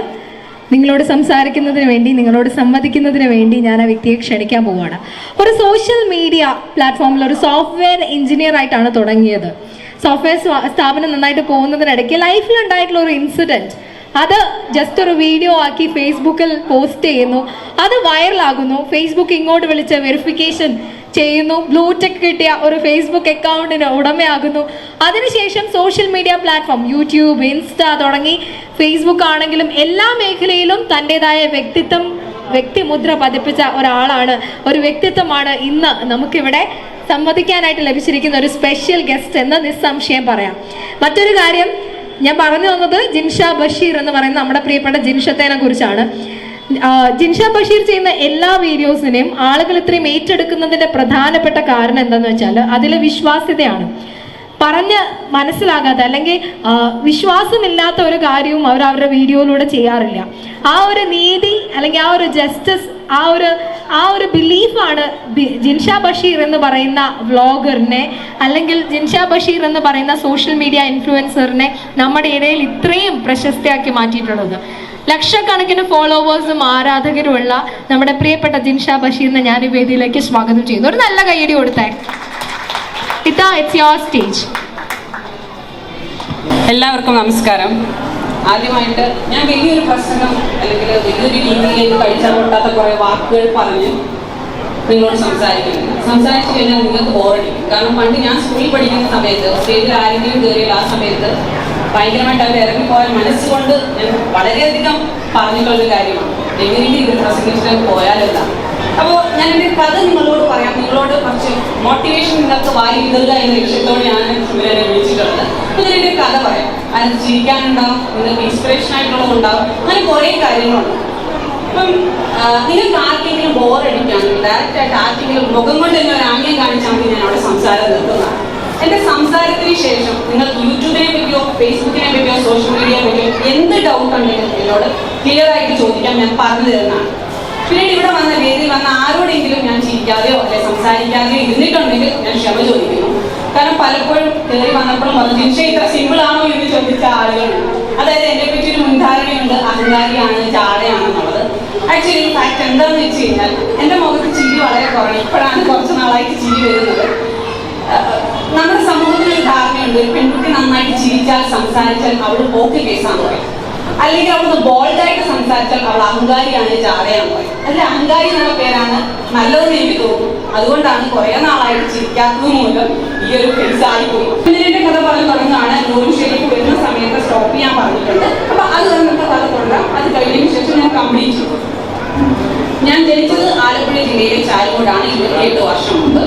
നിങ്ങളോട് സംസാരിക്കുന്നതിന് വേണ്ടി, നിങ്ങളോട് സംവദിക്കുന്നതിന് വേണ്ടി ഞാൻ ആ വ്യക്തിയെ ക്ഷണിക്കാൻ പോവുകയാണ്. ഒരു സോഷ്യൽ മീഡിയ പ്ലാറ്റ്ഫോമിൽ ഒരു സോഫ്റ്റ്വെയർ എഞ്ചിനീയർ ആയിട്ടാണ് തുടങ്ങിയത്. സോഫ്റ്റ്വെയർ സ്ഥാപനം നന്നായിട്ട് പോകുന്നതിനിടയ്ക്ക് ലൈഫിലുണ്ടായിട്ടുള്ള ഒരു ഇൻസിഡൻറ്റ്, അത് ജസ്റ്റ് ഒരു വീഡിയോ ആക്കി ഫേസ്ബുക്കിൽ പോസ്റ്റ് ചെയ്യുന്നു. അത് വൈറലാകുന്നു. ഫേസ്ബുക്ക് ഇങ്ങോട്ട് വിളിച്ച് വെരിഫിക്കേഷൻ ചെയ്യുന്നു. ബ്ലൂടെക് കിട്ടിയ ഒരു ഫേസ്ബുക്ക് അക്കൗണ്ടിന് ഉടമയാകുന്നു. അതിനുശേഷം social media platform YouTube, insta തുടങ്ങി ഫേസ്ബുക്ക് ആണെങ്കിലും എല്ലാ മേഖലയിലും തൻ്റെതായ വ്യക്തിമുദ്ര പതിപ്പിച്ച ഒരാളാണ്, ഒരു വ്യക്തിത്വമാണ് ഇന്ന് നമുക്കിവിടെ സംവദിക്കാനായിട്ട് ലഭിച്ചിരിക്കുന്ന ഒരു സ്പെഷ്യൽ ഗസ്റ്റ് എന്ന് നിസ്സംശയം പറയാം. മറ്റൊരു കാര്യം ഞാൻ പറഞ്ഞു വന്നത് ജിൻഷ ബഷീർ എന്ന് പറയുന്ന നമ്മുടെ പ്രിയപ്പെട്ട ജിൻഷത്തേനെ കുറിച്ചാണ്. ജിൻഷ ബഷീർ ചെയ്യുന്ന എല്ലാ വീഡിയോസിനെയും ആളുകൾ ഇത്രയും ഏറ്റെടുക്കുന്നതിന്റെ പ്രധാനപ്പെട്ട കാരണം എന്താണെന്ന് വെച്ചാൽ അതിലെ വിശ്വാസ്യതയാണ്. പറഞ്ഞ് മനസ്സിലാകാത്ത അല്ലെങ്കിൽ വിശ്വാസമില്ലാത്ത ഒരു കാര്യവും അവർ അവരുടെ വീഡിയോയിലൂടെ ചെയ്യാറില്ല. ആ ഒരു നീതി അല്ലെങ്കിൽ ആ ഒരു ജസ്റ്റിസ്, ആ ഒരു ബിലീഫാണ് ജിൻഷ ബഷീർ എന്ന് പറയുന്ന വ്ളോഗറിനെ അല്ലെങ്കിൽ ജിൻഷ ബഷീർ എന്ന് പറയുന്ന സോഷ്യൽ മീഡിയ ഇൻഫ്ലുവൻസറിനെ നമ്മുടെ ഇടയിൽ ഇത്രയും പ്രശസ്തിയാക്കി മാറ്റിയിട്ടുള്ളത്. ലക്ഷക്കണക്കിന് ഫോളോവേഴ്സും ആരാധകരുമുള്ള നമ്മുടെ പ്രിയപ്പെട്ട ജിൻഷ ബഷീറിനെ ഞാൻ ഈ വേദിയിലേക്ക് സ്വാഗതം ചെയ്യുന്നു. ഒരു നല്ല കയ്യടി കൊടുത്തേ. ഇതാ, ഇറ്റ്സ് യുവർ സ്റ്റേജ്. എല്ലാവർക്കും നമസ്കാരം. ആദ്യമായിട്ട് ഞാൻ വലിയൊരു പ്രസംഗം അല്ലെങ്കിൽ വലിയൊരു രീതിയിലേക്ക് കഴിച്ചാൽ പൊട്ടാത്ത കുറേ വാക്കുകൾ പറഞ്ഞ് നിങ്ങളോട് സംസാരിച്ചു കഴിഞ്ഞാൽ നിങ്ങൾക്ക് ബോറടിക്കും. കാരണം പണ്ട് ഞാൻ സ്കൂളിൽ പഠിക്കുന്ന സമയത്ത് സ്റ്റേജിൽ ആരെങ്കിലും കയറിയാൽ ആ സമയത്ത് ഭയങ്കരമായിട്ട് അവർ ഇറങ്ങിപ്പോയാൽ മനസ്സുകൊണ്ട് ഞാൻ വളരെയധികം പറഞ്ഞിട്ടുള്ളൊരു കാര്യമാണ് എങ്ങനെയെങ്കിലും ഇത് പ്രസംഗിച്ചിട്ട് പോയാലല്ല. അപ്പോൾ ഞാൻ എൻ്റെ കഥ നിങ്ങളോട് പറയാം. നിങ്ങളോട് കുറച്ച് മോട്ടിവേഷൻ നിങ്ങൾക്ക് വായി ഇതുക എന്ന ലക്ഷ്യത്തോടെയാണ് ഇവരെ വിളിച്ചിട്ടുള്ളത്. അപ്പോൾ ഞാൻ എൻ്റെ കഥ പറയാം. അതിന് ചിരിക്കാനുണ്ടാവും, നിങ്ങൾക്ക് ഇൻസ്പിറേഷൻ ആയിട്ടുള്ളതുണ്ടാവും, അങ്ങനെ കുറേ കാര്യങ്ങളുണ്ട്. അപ്പം നിങ്ങൾക്ക് ആർക്കെങ്കിലും ബോറടിക്കാനും ഡയറക്റ്റായിട്ട് ആർക്കെങ്കിലും മുഖം കൊണ്ട് തന്നെ ഒരു ആംഗ്യം കാണിച്ചാൽ മതി, ഞാൻ അവിടെ സംസാരം നിർത്തുന്നതാണ്. എൻ്റെ സംസാരത്തിന് ശേഷം നിങ്ങൾക്ക് യൂട്യൂബിനെ പറ്റിയോ ഫേസ്ബുക്കിനെ പറ്റിയോ സോഷ്യൽ മീഡിയയെ പറ്റിയോ എന്ത് ഡൗട്ട് ഉണ്ടെങ്കിലും എന്നോട് ക്ലിയർ ആയിട്ട് ചോദിക്കാൻ ഞാൻ പറഞ്ഞു തരുന്നതാണ്. പിന്നീട് ഇവിടെ വന്ന വേദിയിൽ വന്ന ആരോടെങ്കിലും ഞാൻ ചിരിക്കാതെയോ അല്ലെ സംസാരിക്കാതെയോ ഇരുന്നിട്ടുണ്ടെങ്കിൽ ഞാൻ ക്ഷമ ചോദിക്കുന്നു. കാരണം പലപ്പോഴും കയറി വന്നപ്പോഴും പറഞ്ഞു, ജിൻഷ ഇത്ര സിമ്പിൾ ആണോ എന്ന് ചോദിച്ച ആളുകളുണ്ട്. അതായത് എന്നെ പറ്റി ഒരു മുൻധാരണയുണ്ട്, അഹങ്കാരിയാണ്, ചാടയാണെന്നുള്ളത്. ആക്ച്വലി ഫാക്ട് എന്താണെന്ന് വെച്ച് കഴിഞ്ഞാൽ എൻ്റെ മുഖത്ത് ചിരി വളരെ കുറവാണ്. ഇപ്പോഴാണ് കുറച്ച് നാളായിട്ട് ചിരി വരുന്നത്. നമ്മുടെ സമൂഹത്തിനൊരു ധാരണയുണ്ട്, ഒരു പെൺകുട്ടി നന്നായിട്ട് ചിരിച്ചാൽ സംസാരിച്ചാൽ അവൾ പോക്ക് കേസാണ് പറയും, അല്ലെങ്കിൽ അവൾ ബോൾഡായിട്ട് സംസാരിച്ചാൽ അവൾ അഹങ്കാരിയാണ്, ചാടയാണ് പറയും. അതിൽ അഹങ്കാരി എന്നുള്ള പേരാണ് നല്ലതെന്ന് എനിക്ക് തോന്നുന്നു. അതുകൊണ്ടാണ് കുറേ നാളായിട്ട് ചിരിക്കാത്തത് മൂലം ഈ ഒരു കേസ് ആയിപ്പോയി. ഇതിൻ്റെ കഥ പറഞ്ഞു തുടങ്ങുകയാണ്. നൂറുശേരിക്ക് വരുന്ന സമയത്ത് സ്റ്റോപ്പ് ചെയ്യാൻ പറഞ്ഞിട്ടുണ്ട്. അപ്പൊ അത് വന്നിട്ട് കഥ തുടങ്ങാം. അത് കഴിഞ്ഞതിന് ശേഷം ഞാൻ കംപ്ലീറ്റ് ചെയ്തു. ഞാൻ ജനിച്ചത് ആലപ്പുഴ ജില്ലയിലെ ചായക്കോടാണ്, 27 വർഷം മുമ്പ്.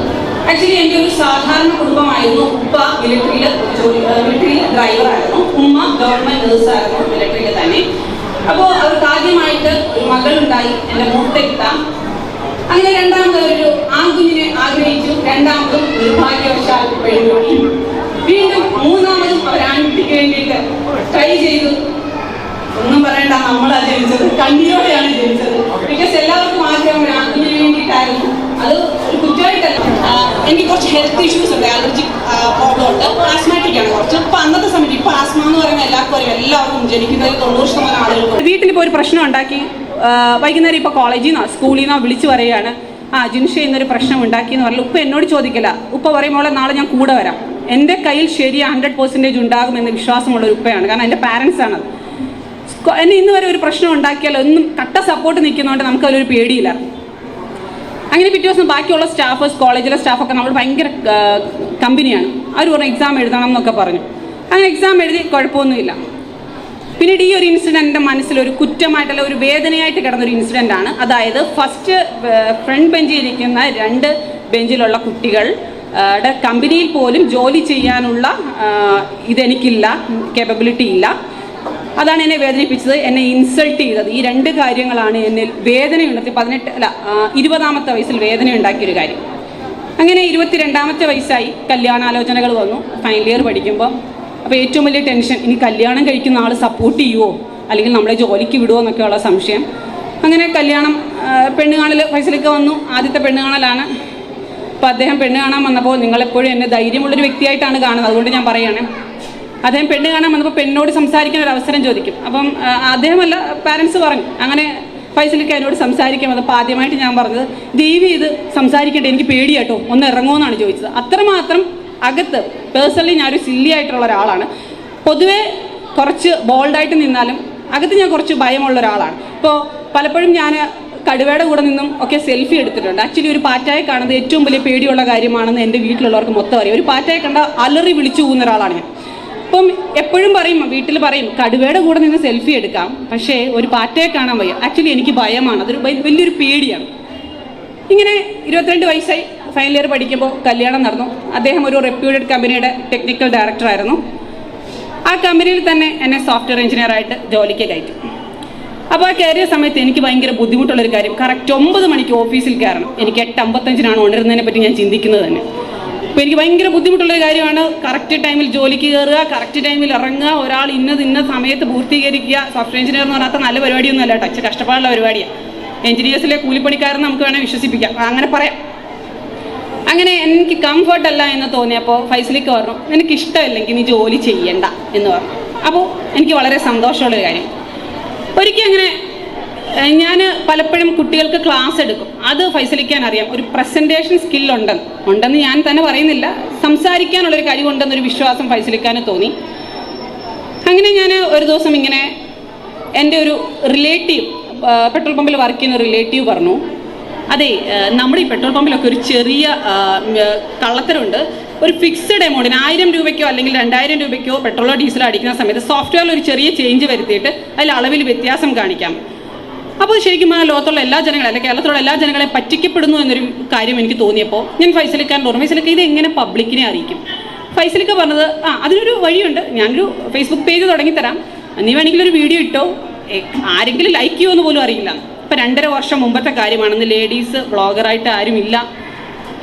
ആക്ച്വലി എൻ്റെ ഒരു സാധാരണ കുടുംബമായിരുന്നു. ഉപ്പ മിലിറ്ററിയിൽ ഡ്രൈവറായിരുന്നു, ഉമ്മ ഗവൺമെന്റ് നേഴ്സായിരുന്നു മിലിറ്ററിയിൽ തന്നെ. അപ്പോൾ അവർക്ക് ആദ്യമായിട്ട് ഒരു മകളുണ്ടായി, എൻ്റെ മൂത്തേക്ക. അങ്ങനെ രണ്ടാമത് ഒരു ആൺകുഞ്ഞിനെ ആഗ്രഹിച്ചു, രണ്ടാമതും നിർഭാഗ്യവശാൽ പെൺകുട്ടി. വീണ്ടും മൂന്നാമതും അവർ ആൺകുട്ടിക്ക് വേണ്ടിയിട്ട് ട്രൈ ചെയ്തു. ഒന്നും പറയണ്ട, നമ്മളാ ജനിച്ചത്, കണ്ണിലൂടെയാണ് ജനിച്ചത്. ബിക്കോസ് എല്ലാവർക്കും ആഗ്രഹം ഒരു ആൺകുഞ്ഞിന് വേണ്ടിയിട്ടായിരുന്നു. അത് ഒരു കുറ്റമായിട്ടല്ല. എനിക്ക് കുറച്ച് ഹെൽത്ത് ഇഷ്യൂസ് ഉണ്ട്, അലർജിക് പ്രോബ്ലം ഉണ്ട്, ആസ്മാറ്റിക് ആണ് കുറച്ച്. ഇപ്പൊ അന്നത്തെ സമയത്ത് ഇപ്പൊ ആസ്മ എന്ന് പറയുന്നത് എല്ലാവർക്കും ജനിക്കുന്നതിൽ 90% ആളുകൾക്ക്. വീട്ടിലിപ്പോൾ ഒരു പ്രശ്നം ഉണ്ടാക്കി, വൈകുന്നേരം ഇപ്പോൾ കോളേജിൽ നിന്നോ സ്കൂളിൽ നിന്നോ വിളിച്ചു പറയുകയാണ്, ജിൻഷ ഇന്നൊരു പ്രശ്നം ഉണ്ടാക്കി എന്ന് പറഞ്ഞാൽ ഉപ്പ എന്നോട് ചോദിക്കില്ല. ഉപ്പ പറയുമ്പോൾ നാളെ ഞാൻ കൂടെ വരാം. എൻ്റെ കയ്യിൽ ശരി 100% ഉണ്ടാകുമെന്ന് വിശ്വാസമുള്ള ഒരു ഉപ്പയാണ്. കാരണം എൻ്റെ പാരൻസ് ആണ്. എന്നെ ഇന്ന് വരെ ഒരു പ്രശ്നം ഉണ്ടാക്കിയാൽ ഒന്നും കട്ട സപ്പോർട്ട് നിൽക്കുന്നതുകൊണ്ട് നമുക്ക് അതിലൊരു പേടിയില്ല. അങ്ങനെ പിറ്റേ ദിവസം ബാക്കിയുള്ള സ്റ്റാഫേഴ്സ്, കോളേജിലെ സ്റ്റാഫൊക്കെ നമ്മൾ ഭയങ്കര കമ്പനിയാണ്. അവർ പറഞ്ഞു എക്സാം എഴുതണം എന്നൊക്കെ പറഞ്ഞു. അങ്ങനെ എക്സാം എഴുതി, കുഴപ്പമൊന്നുമില്ല. പിന്നീട് ഈ ഒരു ഇൻസിഡൻറ്റ് എൻ്റെ മനസ്സിലൊരു കുറ്റമായിട്ടല്ല, ഒരു വേദനയായിട്ട് കിടന്നൊരു ഇൻസിഡൻ്റ് ആണ്. അതായത് ഫസ്റ്റ് ഫ്രണ്ട് ബെഞ്ചിൽ ഇരിക്കുന്ന 2 ബെഞ്ചിലുള്ള കുട്ടികൾ കമ്പനിയിൽ പോലും ജോലി ചെയ്യാനുള്ള ഇതെനിക്കില്ല, കേപ്പബിലിറ്റി ഇല്ല. അതാണ് എന്നെ വേദനിപ്പിച്ചത്, എന്നെ ഇൻസൾട്ട് ചെയ്തത്. ഈ 2 കാര്യങ്ങളാണ് എന്നിൽ വേദനയുണ്ടാക്കി. 20-ാമത്തെ വയസ്സിൽ വേദനയുണ്ടാക്കിയൊരു കാര്യം. അങ്ങനെ 22-ാമത്തെ വയസ്സായി, കല്യാണാലോചനകൾ വന്നു. ഫൈനൽ ഇയർ പഠിക്കുമ്പോൾ അപ്പോൾ ഏറ്റവും വലിയ ടെൻഷൻ, ഇനി കല്യാണം കഴിക്കുന്ന ആൾ സപ്പോർട്ട് ചെയ്യുമോ, അല്ലെങ്കിൽ നമ്മളെ ജോലിക്ക് വിടുമോ എന്നൊക്കെയുള്ള സംശയം. അങ്ങനെ കല്യാണം, പെണ്ണ് കാണൽ ഫൈസലിക്ക വന്നു. ആദ്യത്തെ പെണ്ണ് കാണലാണ്. അപ്പോൾ അദ്ദേഹം പെണ്ണ് കാണാൻ വന്നപ്പോൾ, നിങ്ങളെപ്പോഴും എന്നെ ധൈര്യമുള്ളൊരു വ്യക്തിയായിട്ടാണ് കാണുന്നത്, അതുകൊണ്ട് ഞാൻ പറയുകയാണ്. അദ്ദേഹം പെണ്ണ് കാണാൻ വന്നപ്പോൾ പെണ്ണോട് സംസാരിക്കാൻ ഒരു അവസരം ചോദിക്കും. അപ്പം അദ്ദേഹമല്ല, പാരൻസ് പറഞ്ഞു. അങ്ങനെ ഫൈസലിക്ക എന്നോട് സംസാരിക്കാൻ വന്നപ്പോൾ ആദ്യമായിട്ട് ഞാൻ പറഞ്ഞത്, ദൈവം ഇത് സംസാരിക്കട്ടെ, എനിക്ക് പേടിയാട്ടോ, ഒന്ന് ഇറങ്ങുമെന്നാണ് ചോദിച്ചത്. അത്രമാത്രം അകത്ത് പേഴ്സണലി ഞാനൊരു സില്ലി ആയിട്ടുള്ള ഒരാളാണ്. പൊതുവേ കുറച്ച് ബോൾഡായിട്ട് നിന്നാലും അകത്ത് ഞാൻ കുറച്ച് ഭയമുള്ള ഒരാളാണ്. ഇപ്പോൾ പലപ്പോഴും ഞാൻ കടുവയുടെ കൂടെ നിന്നും ഒക്കെ സെൽഫി എടുത്തിട്ടുണ്ട്. ആക്ച്വലി ഒരു പാറ്റയെ കാണുന്നത് ഏറ്റവും വലിയ പേടിയുള്ള കാര്യമാണെന്ന് എൻ്റെ വീട്ടിലുള്ളവർക്ക് മൊത്തം അറിയാം. ഒരു പാറ്റയെ കണ്ട അലറി വിളിച്ചു പോകുന്ന ഒരാളാണ് ഞാൻ. അപ്പം എപ്പോഴും പറയും, വീട്ടിൽ പറയും, കടുവയുടെ കൂടെ നിന്ന് സെൽഫി എടുക്കാം, പക്ഷേ ഒരു പാറ്റയെ കാണാൻ വയ്യ. ആക്ച്വലി എനിക്ക് ഭയമാണ്, അതൊരു വലിയൊരു പേടിയാണ്. ഇങ്ങനെ 22 വയസ്സായി, ഫൈനൽ ഇയർ പഠിക്കുമ്പോൾ കല്യാണം നടന്നു. അദ്ദേഹം ഒരു റെപ്യൂട്ടഡ് കമ്പനിയുടെ ടെക്നിക്കൽ ഡയറക്ടറായിരുന്നു. ആ കമ്പനിയിൽ തന്നെ എന്നെ സോഫ്റ്റ്വെയർ എഞ്ചിനീയറായിട്ട് ജോലിക്ക് കയറ്റി. അപ്പോൾ ആ കയറിയ സമയത്ത് എനിക്ക് ഭയങ്കര ബുദ്ധിമുട്ടുള്ളൊരു കാര്യം, കറക്റ്റ് 9 മണിക്ക് ഓഫീസിൽ കയറണം. എനിക്ക് 8:55 ഉണരുന്നതിനെ പറ്റി ഞാൻ ചിന്തിക്കുന്നത് തന്നെ. അപ്പോൾ എനിക്ക് ഭയങ്കര ബുദ്ധിമുട്ടുള്ളൊരു കാര്യമാണ്. കറക്റ്റ് ടൈമിൽ ജോലിക്ക് കയറുക, കറക്റ്റ് ടൈമിൽ ഇറങ്ങുക, ഒരാൾ ഇന്ന സമയത്ത് പൂർത്തീകരിക്കുക. സോഫ്റ്റ്വെയർ എഞ്ചിനീയർ എന്ന് പറഞ്ഞാൽ നല്ല പരിപാടിയൊന്നും അല്ല, ടച്ച് കഷ്ടപ്പാടുള്ള പരിപാടിയാണ്. എഞ്ചിനീയേഴ്സിലെ കൂലിപ്പണിക്കാരെന്ന് നമുക്ക് വേണമെങ്കിൽ വിശ്വസിപ്പിക്കാം, അങ്ങനെ പറയാം. അങ്ങനെ എനിക്ക് കംഫർട്ട് അല്ല എന്ന് തോന്നിയപ്പോൾ ഫൈസലിക്ക് പറഞ്ഞു, നിനക്ക് ഇഷ്ടമല്ലെങ്കിൽ നീ ജോലി ചെയ്യണ്ട എന്ന് പറഞ്ഞു. അപ്പോൾ എനിക്ക് വളരെ സന്തോഷമുള്ളൊരു കാര്യം. ഒരിക്കലും അങ്ങനെ ഞാൻ പലപ്പോഴും കുട്ടികൾക്ക് ക്ലാസ് എടുക്കും. അത് ഫൈസലിക്കാൻ അറിയാം, ഒരു പ്രസൻറ്റേഷൻ സ്കില്ലുണ്ടെന്ന് ഞാൻ തന്നെ പറയുന്നില്ല, സംസാരിക്കാനുള്ളൊരു കഴിവുണ്ടെന്നൊരു വിശ്വാസം ഫൈസലിക്കാൻ തോന്നി. അങ്ങനെ ഞാൻ ഒരു ദിവസം ഇങ്ങനെ എൻ്റെ ഒരു റിലേറ്റീവ്, പെട്രോൾ പമ്പിൽ വർക്ക് ചെയ്യുന്ന റിലേറ്റീവ് പറഞ്ഞു, അതെ, നമ്മുടെ ഈ പെട്രോൾ പമ്പിലൊക്കെ ഒരു ചെറിയ കള്ളത്തരമുണ്ട്. ഒരു ഫിക്സഡ് എമൗണ്ടിന് 1000 രൂപയ്ക്കോ അല്ലെങ്കിൽ 2000 രൂപയ്ക്കോ പെട്രോളോ ഡീസലോ അടിക്കുന്ന സമയത്ത് സോഫ്റ്റ്വെയറിൽ ഒരു ചെറിയ ചേഞ്ച് വരുത്തിയിട്ട് അതിൽ അളവിൽ വ്യത്യാസം കാണിക്കാം. അപ്പോൾ ശരിക്കും ആ ലോകത്തുള്ള എല്ലാ ജനങ്ങളും അല്ലെങ്കിൽ കേരളത്തിലുള്ള എല്ലാ ജനങ്ങളെയും പറ്റിക്കപ്പെടുന്നു എന്നൊരു കാര്യം എനിക്ക് തോന്നിയപ്പോൾ ഞാൻ ഫൈസലിക്കാരൻ ഓർമ്മ, ഫൈസലിക്ക ഇത് എങ്ങനെ പബ്ലിക്കിനെ അറിയിക്കും? ഫൈസലിക്ക പറഞ്ഞത്, അതിനൊരു വഴിയുണ്ട്, ഞാനൊരു ഫേസ്ബുക്ക് പേജ് തുടങ്ങിത്തരാം, നീ വേണമെങ്കിൽ ഒരു വീഡിയോ ഇട്ടോ, ആരെങ്കിലും ലൈക്ക് ചെയ്യുമെന്ന് പോലും അറിയില്ല. ഇപ്പം 2.5 വർഷം മുമ്പത്തെ കാര്യമാണെന്ന്, ലേഡീസ് വ്ളോഗറായിട്ട് ആരും ഇല്ല.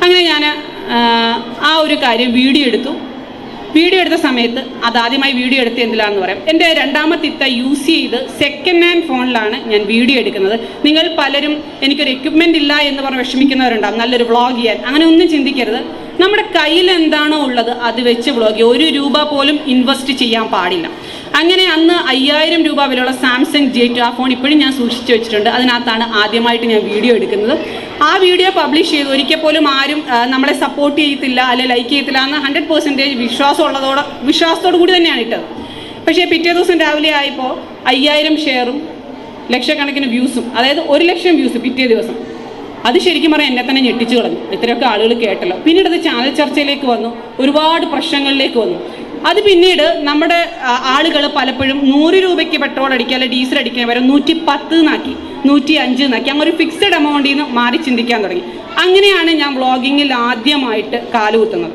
അങ്ങനെ ഞാൻ ആ ഒരു കാര്യം വീഡിയോ എടുത്ത സമയത്ത്, അതാദ്യമായി വീഡിയോ എടുത്ത് എന്തിലാണെന്ന് പറയാം, എൻ്റെ 2ാമത്തെ ഇത്ത യൂസ് ചെയ്ത് സെക്കൻഡ് ഹാൻഡ് ഫോണിലാണ് ഞാൻ വീഡിയോ എടുക്കുന്നത്. നിങ്ങൾ പലരും എനിക്കൊരു എക്യുപ്മെൻ്റ് ഇല്ല എന്ന് പറഞ്ഞ് വിഷമിക്കുന്നവരുണ്ടാകും, നല്ലൊരു വ്ളോഗ് ചെയ്യാൻ. അങ്ങനെ ഒന്നും ചിന്തിക്കരുത്. നമ്മുടെ കയ്യിൽ എന്താണോ ഉള്ളത് അത് വെച്ച് വ്ളോഗ് ചെയ്യുക. 1 രൂപ പോലും ഇൻവെസ്റ്റ് ചെയ്യാൻ പാടില്ല. അങ്ങനെ അന്ന് 5000 രൂപ വിലയുള്ള സാംസങ് J2 ആ ഫോൺ ഇപ്പോഴും ഞാൻ സൂക്ഷിച്ചു വെച്ചിട്ടുണ്ട്. അതിനകത്താണ് ആദ്യമായിട്ട് ഞാൻ വീഡിയോ എടുക്കുന്നത്. ആ വീഡിയോ പബ്ലിഷ് ചെയ്തു. ഒരിക്കൽ പോലും ആരും നമ്മളെ സപ്പോർട്ട് ചെയ്യത്തില്ല അല്ലെങ്കിൽ ലൈക്ക് ചെയ്യത്തില്ല എന്ന് 100% വിശ്വാസത്തോടു കൂടി തന്നെയാണ് ഇട്ടത്. പക്ഷേ പിറ്റേ ദിവസം രാവിലെ ആയപ്പോൾ 5000 ഷെയറും ലക്ഷക്കണക്കിന് വ്യൂസും, അതായത് 1 ലക്ഷം വ്യൂസ് പിറ്റേ ദിവസം. അത് ശരിക്കും പറഞ്ഞാൽ എന്നെ തന്നെ ഞെട്ടിച്ചു കളഞ്ഞു. ഇത്രയൊക്കെ ആളുകൾ കേട്ടല്ലോ. പിന്നീട് അത് ചാനൽ ചർച്ചയിലേക്ക് വന്നു, ഒരുപാട് പ്രശ്നങ്ങളിലേക്ക് വന്നു. അത് പിന്നീട് നമ്മുടെ ആളുകൾ പലപ്പോഴും 100 രൂപയ്ക്ക് പെട്രോൾ അടിക്കുക അല്ലെങ്കിൽ ഡീസൽ അടിക്കാൻ വരെ 110 എന്നാക്കി, 105 എന്നാക്കി, അങ്ങനെ ഒരു ഫിക്സഡ് എമൗണ്ടിൽ നിന്ന് മാറി ചിന്തിക്കാൻ തുടങ്ങി. അങ്ങനെയാണ് ഞാൻ വ്ളോഗിങ്ങിൽ ആദ്യമായിട്ട് കാലുകുത്തുന്നത്.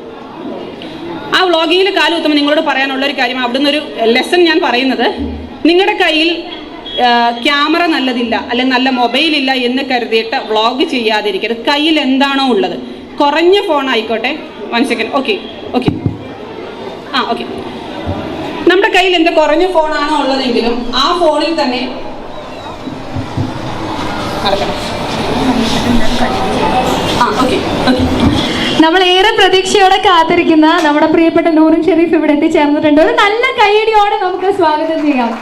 ആ വ്ളോഗിങ്ങിൽ കാലുകുത്തുമ്പോൾ നിങ്ങളോട് പറയാനുള്ളൊരു കാര്യം, അവിടുന്ന് ഒരു ലെസൺ ഞാൻ പറയുന്നത്, നിങ്ങളുടെ കയ്യിൽ ക്യാമറ നല്ലതില്ല അല്ലെങ്കിൽ നല്ല മൊബൈലില്ല എന്ന് കരുതിയിട്ട് വ്ളോഗ് ചെയ്യാതിരിക്കരുത്. കയ്യിൽ എന്താണോ ഉള്ളത്, കുറഞ്ഞ ഫോൺ ആയിക്കോട്ടെ. 1 സെക്കൻഡ്. ഓക്കെ. നമ്മുടെ കയ്യിൽ എന്ത് കുറഞ്ഞ ഫോണാണോ ഉള്ളതെങ്കിലും ആ ഫോണിൽ തന്നെ നമ്മൾ ഏറെ പ്രതീക്ഷയോടെ കാത്തിരിക്കുന്ന നമ്മുടെ പ്രിയപ്പെട്ട നൂറിൻ ഷെരീഫ് ഇവിടെ എത്തിച്ചേർന്നിട്ടുണ്ട്. ഒരു നല്ല കൈയടിയോടെ നമുക്ക് സ്വാഗതം ചെയ്യാം.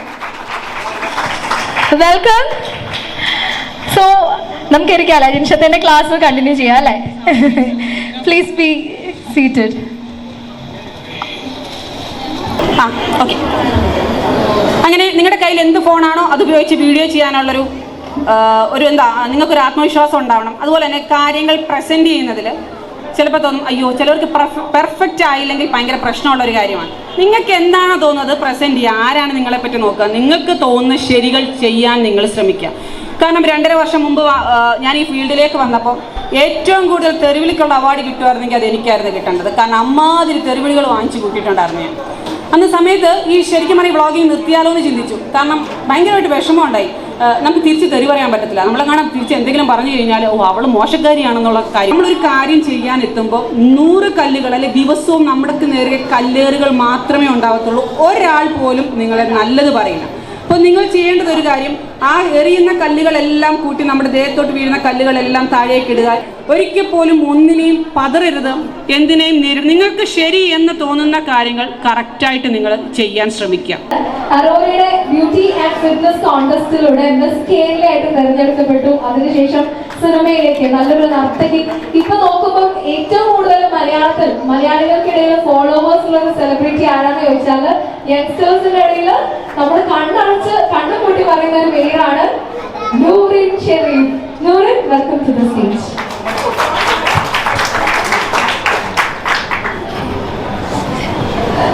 വെൽക്കം. സോ നമുക്കിരിക്കാമല്ലേ, ജിൻഷത്തിന്റെ ക്ലാസ് കണ്ടിന്യൂ ചെയ്യാം അല്ലേ? Please be seated. അങ്ങനെ നിങ്ങളുടെ കയ്യിൽ എന്ത് ഫോണാണോ അത് ഉപയോഗിച്ച് വീഡിയോ ചെയ്യാനുള്ളൊരു നിങ്ങൾക്കൊരു ആത്മവിശ്വാസം ഉണ്ടാവണം. അതുപോലെ തന്നെ കാര്യങ്ങൾ പ്രസൻറ്റ് ചെയ്യുന്നതിൽ ചിലപ്പോൾ തോന്നും, അയ്യോ ചിലവർക്ക് പെർഫെക്റ്റ് ആയില്ലെങ്കിൽ ഭയങ്കര പ്രശ്നമുള്ളൊരു കാര്യമാണ്. നിങ്ങൾക്ക് എന്താണോ തോന്നുന്നത് പ്രസൻറ്റ് ചെയ്യുക. ആരാണ് നിങ്ങളെപ്പറ്റി നോക്കുക? നിങ്ങൾക്ക് തോന്നുന്ന ശരികൾ ചെയ്യാൻ നിങ്ങൾ ശ്രമിക്കുക. കാരണം 2.5 വർഷം മുമ്പ് ഞാൻ ഈ ഫീൽഡിലേക്ക് വന്നപ്പോൾ ഏറ്റവും കൂടുതൽ തെരുവിളിക്കുള്ള അവാർഡ് കിട്ടുമായിരുന്നെങ്കിൽ അത് എനിക്കായിരുന്നു കിട്ടേണ്ടത്. കാരണം അമ്മാതിരി തെരുവിളികൾ വാങ്ങിച്ചു കൂട്ടിയിട്ടുണ്ടായിരുന്നു ഞാൻ. അന്ന് സമയത്ത് ഈ ശരിക്കും പറഞ്ഞാൽ വ്ളോഗിങ് നിർത്തിയാലോ എന്ന് ചിന്തിച്ചു. കാരണം ഭയങ്കരമായിട്ട് വിഷമം ഉണ്ടായി. നമുക്ക് തിരിച്ച് തെറി പറയാൻ പറ്റത്തില്ല. നമ്മളെ കാണാൻ തിരിച്ച് എന്തെങ്കിലും പറഞ്ഞു കഴിഞ്ഞാൽ അവൾ മോശക്കാരിയാണെന്നുള്ള കാര്യം. നമ്മളൊരു കാര്യം ചെയ്യാൻ എത്തുമ്പോൾ 100 കല്ലുകൾ അല്ലെങ്കിൽ ദിവസവും നമ്മുടെ നേരെ കല്ലേറുകൾ മാത്രമേ ഉണ്ടാവത്തുള്ളൂ. ഒരാൾ പോലും നിങ്ങളെ നല്ലത് പറയില്ല. അപ്പോൾ നിങ്ങൾ ചെയ്യേണ്ടത് ഒരു കാര്യം, ആ എറിയുന്ന കല്ലുകളെല്ലാം കൂട്ടി നമ്മുടെ ദേഹത്തോട്ട് വീഴുന്ന കല്ലുകളെല്ലാം താഴേക്ക് ഇടുക. ഒരിക്കൽ പോലും ഒന്നിനെയും പതറരുത്, എന്തിനേയും നിങ്ങൾക്ക് ശരി എന്ന് തോന്നുന്ന കാര്യങ്ങൾ കറക്റ്റായിട്ട് നിങ്ങൾ ചെയ്യാൻ ശ്രമിക്കുക. അറോറയുടെ ബ്യൂട്ടി ആൻഡ് ഫിറ്റ്നസ് കോൺടെസ്റ്റിലൂടെ മിസ് കേരളയായിട്ട് തെരഞ്ഞെടുക്കപ്പെട്ടു. അതിനുശേഷം സിനിമയിലേക്ക് നല്ലൊരു നർത്തകി. ഇപ്പൊ നോക്കുമ്പോൾ ഏറ്റവും കൂടുതൽ മലയാളികൾക്കിടയിൽ ഫോളോവേഴ്സ് ഉള്ള ഒരു സെലിബ്രിറ്റി ആരാന്ന് ചോദിച്ചാൽ യങ്സ്റ്റേഴ്സിന്റെ ഇടയിൽ നമ്മൾ കണ്ണു കൂട്ടി പറയുന്ന ഒരു പേരാണ് Noorin Shareef. Noorin, welcome to the stage.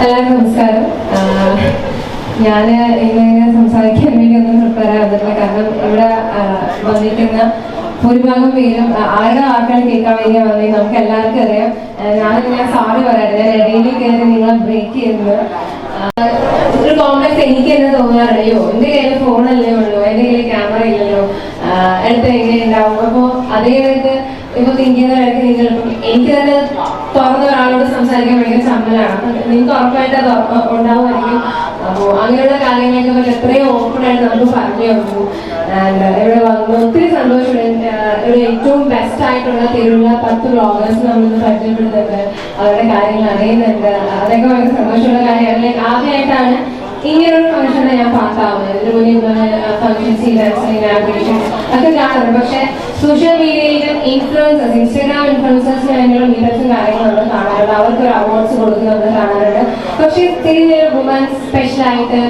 എല്ലാവർക്കും നമസ്കാരം. ഞാൻ ഇങ്ങനെ സംസാരിക്കാൻ വേണ്ടി ഒന്നും പ്രിപ്പയർ ആവുന്നില്ല. കാരണം ഇവിടെ വന്നിരിക്കുന്ന ഭൂരിഭാഗം പേരും ആരുടെ വാക്കാണ് കേൾക്കാൻ വേണ്ടി വന്നെങ്കിൽ നമുക്ക് എല്ലാവർക്കും അറിയാം. ഞാനിങ്ങനെ സാറി പറയാറ്, ഞാൻ ഇടയിൽ കയറി നിങ്ങളെ ബ്രേക്ക് ചെയ്യുന്നത്. ഒരു കോംപ്ലക്സ് എനിക്ക് തന്നെ തോന്നാറില്ലയോ, എന്റെ കയ്യിൽ ഫോണല്ലേ ഉള്ളൂ, എന്റെ കയ്യിൽ ക്യാമറ ഇല്ലല്ലോ, എടുത്ത് എങ്ങനെ ഉണ്ടാവും. അപ്പോൾ അതേമായിട്ട് ഇപ്പൊ തിങ്ക് ചെയ്യുന്ന ഇടയ്ക്ക് നിങ്ങൾ എനിക്ക് തന്നെ തുറന്ന ഒരാളോട് സംസാരിക്കാൻ ഭയങ്കര ചമ്മലാണ്. അപ്പൊ നിങ്ങൾക്ക് ഉറപ്പായിട്ട് അത് ഉണ്ടാവുമായിരിക്കും. അപ്പോൾ അങ്ങനെയുള്ള കാര്യങ്ങളൊക്കെ എത്രയോ ഓപ്പൺ ആയിട്ട് നമുക്ക് പറഞ്ഞു തന്നു. ഇവിടെ വന്നു ഒത്തിരി സന്തോഷമുണ്ട്. ഇവിടെ ഏറ്റവും ബെസ്റ്റ് ആയിട്ടുള്ള തിരുള്ള 10 വ്ളോഗേഴ്സ് നമ്മളിന്ന് പരിചയപ്പെടുന്നുണ്ട്, അവരുടെ കാര്യങ്ങൾ അറിയുന്നുണ്ട്. അതൊക്കെ ഭയങ്കര സന്തോഷമുള്ള കാര്യമാണ്. ആദ്യമായിട്ടാണ് ഇങ്ങനൊരു ഫംഗ്ഷനെ ഞാൻ പാസ്സാവുന്നത്. ഇതിന് മുന്നേ ഫംഗ്ഷൻസ്, ഇവന്റ്സ്, ഇനാഗുറേഷൻസ് ഒക്കെ കാണുന്നുണ്ട്. പക്ഷെ സോഷ്യൽ മീഡിയയിലും ഇൻസ്റ്റാഗ്രാം ഇൻഫ്ലുവൻസേഴ്സിന് വേണ്ടിയുള്ള മീറ്റപ്സും കാര്യങ്ങളും നമ്മൾ കാണാറുണ്ട്. അവർക്കൊരു അവാർഡ്സ് കൊടുക്കുന്നത് നമ്മൾ കാണാറുണ്ട്. പക്ഷെ തിരിഞ്ഞ വുമൻസ് സ്പെഷ്യലായിട്ട്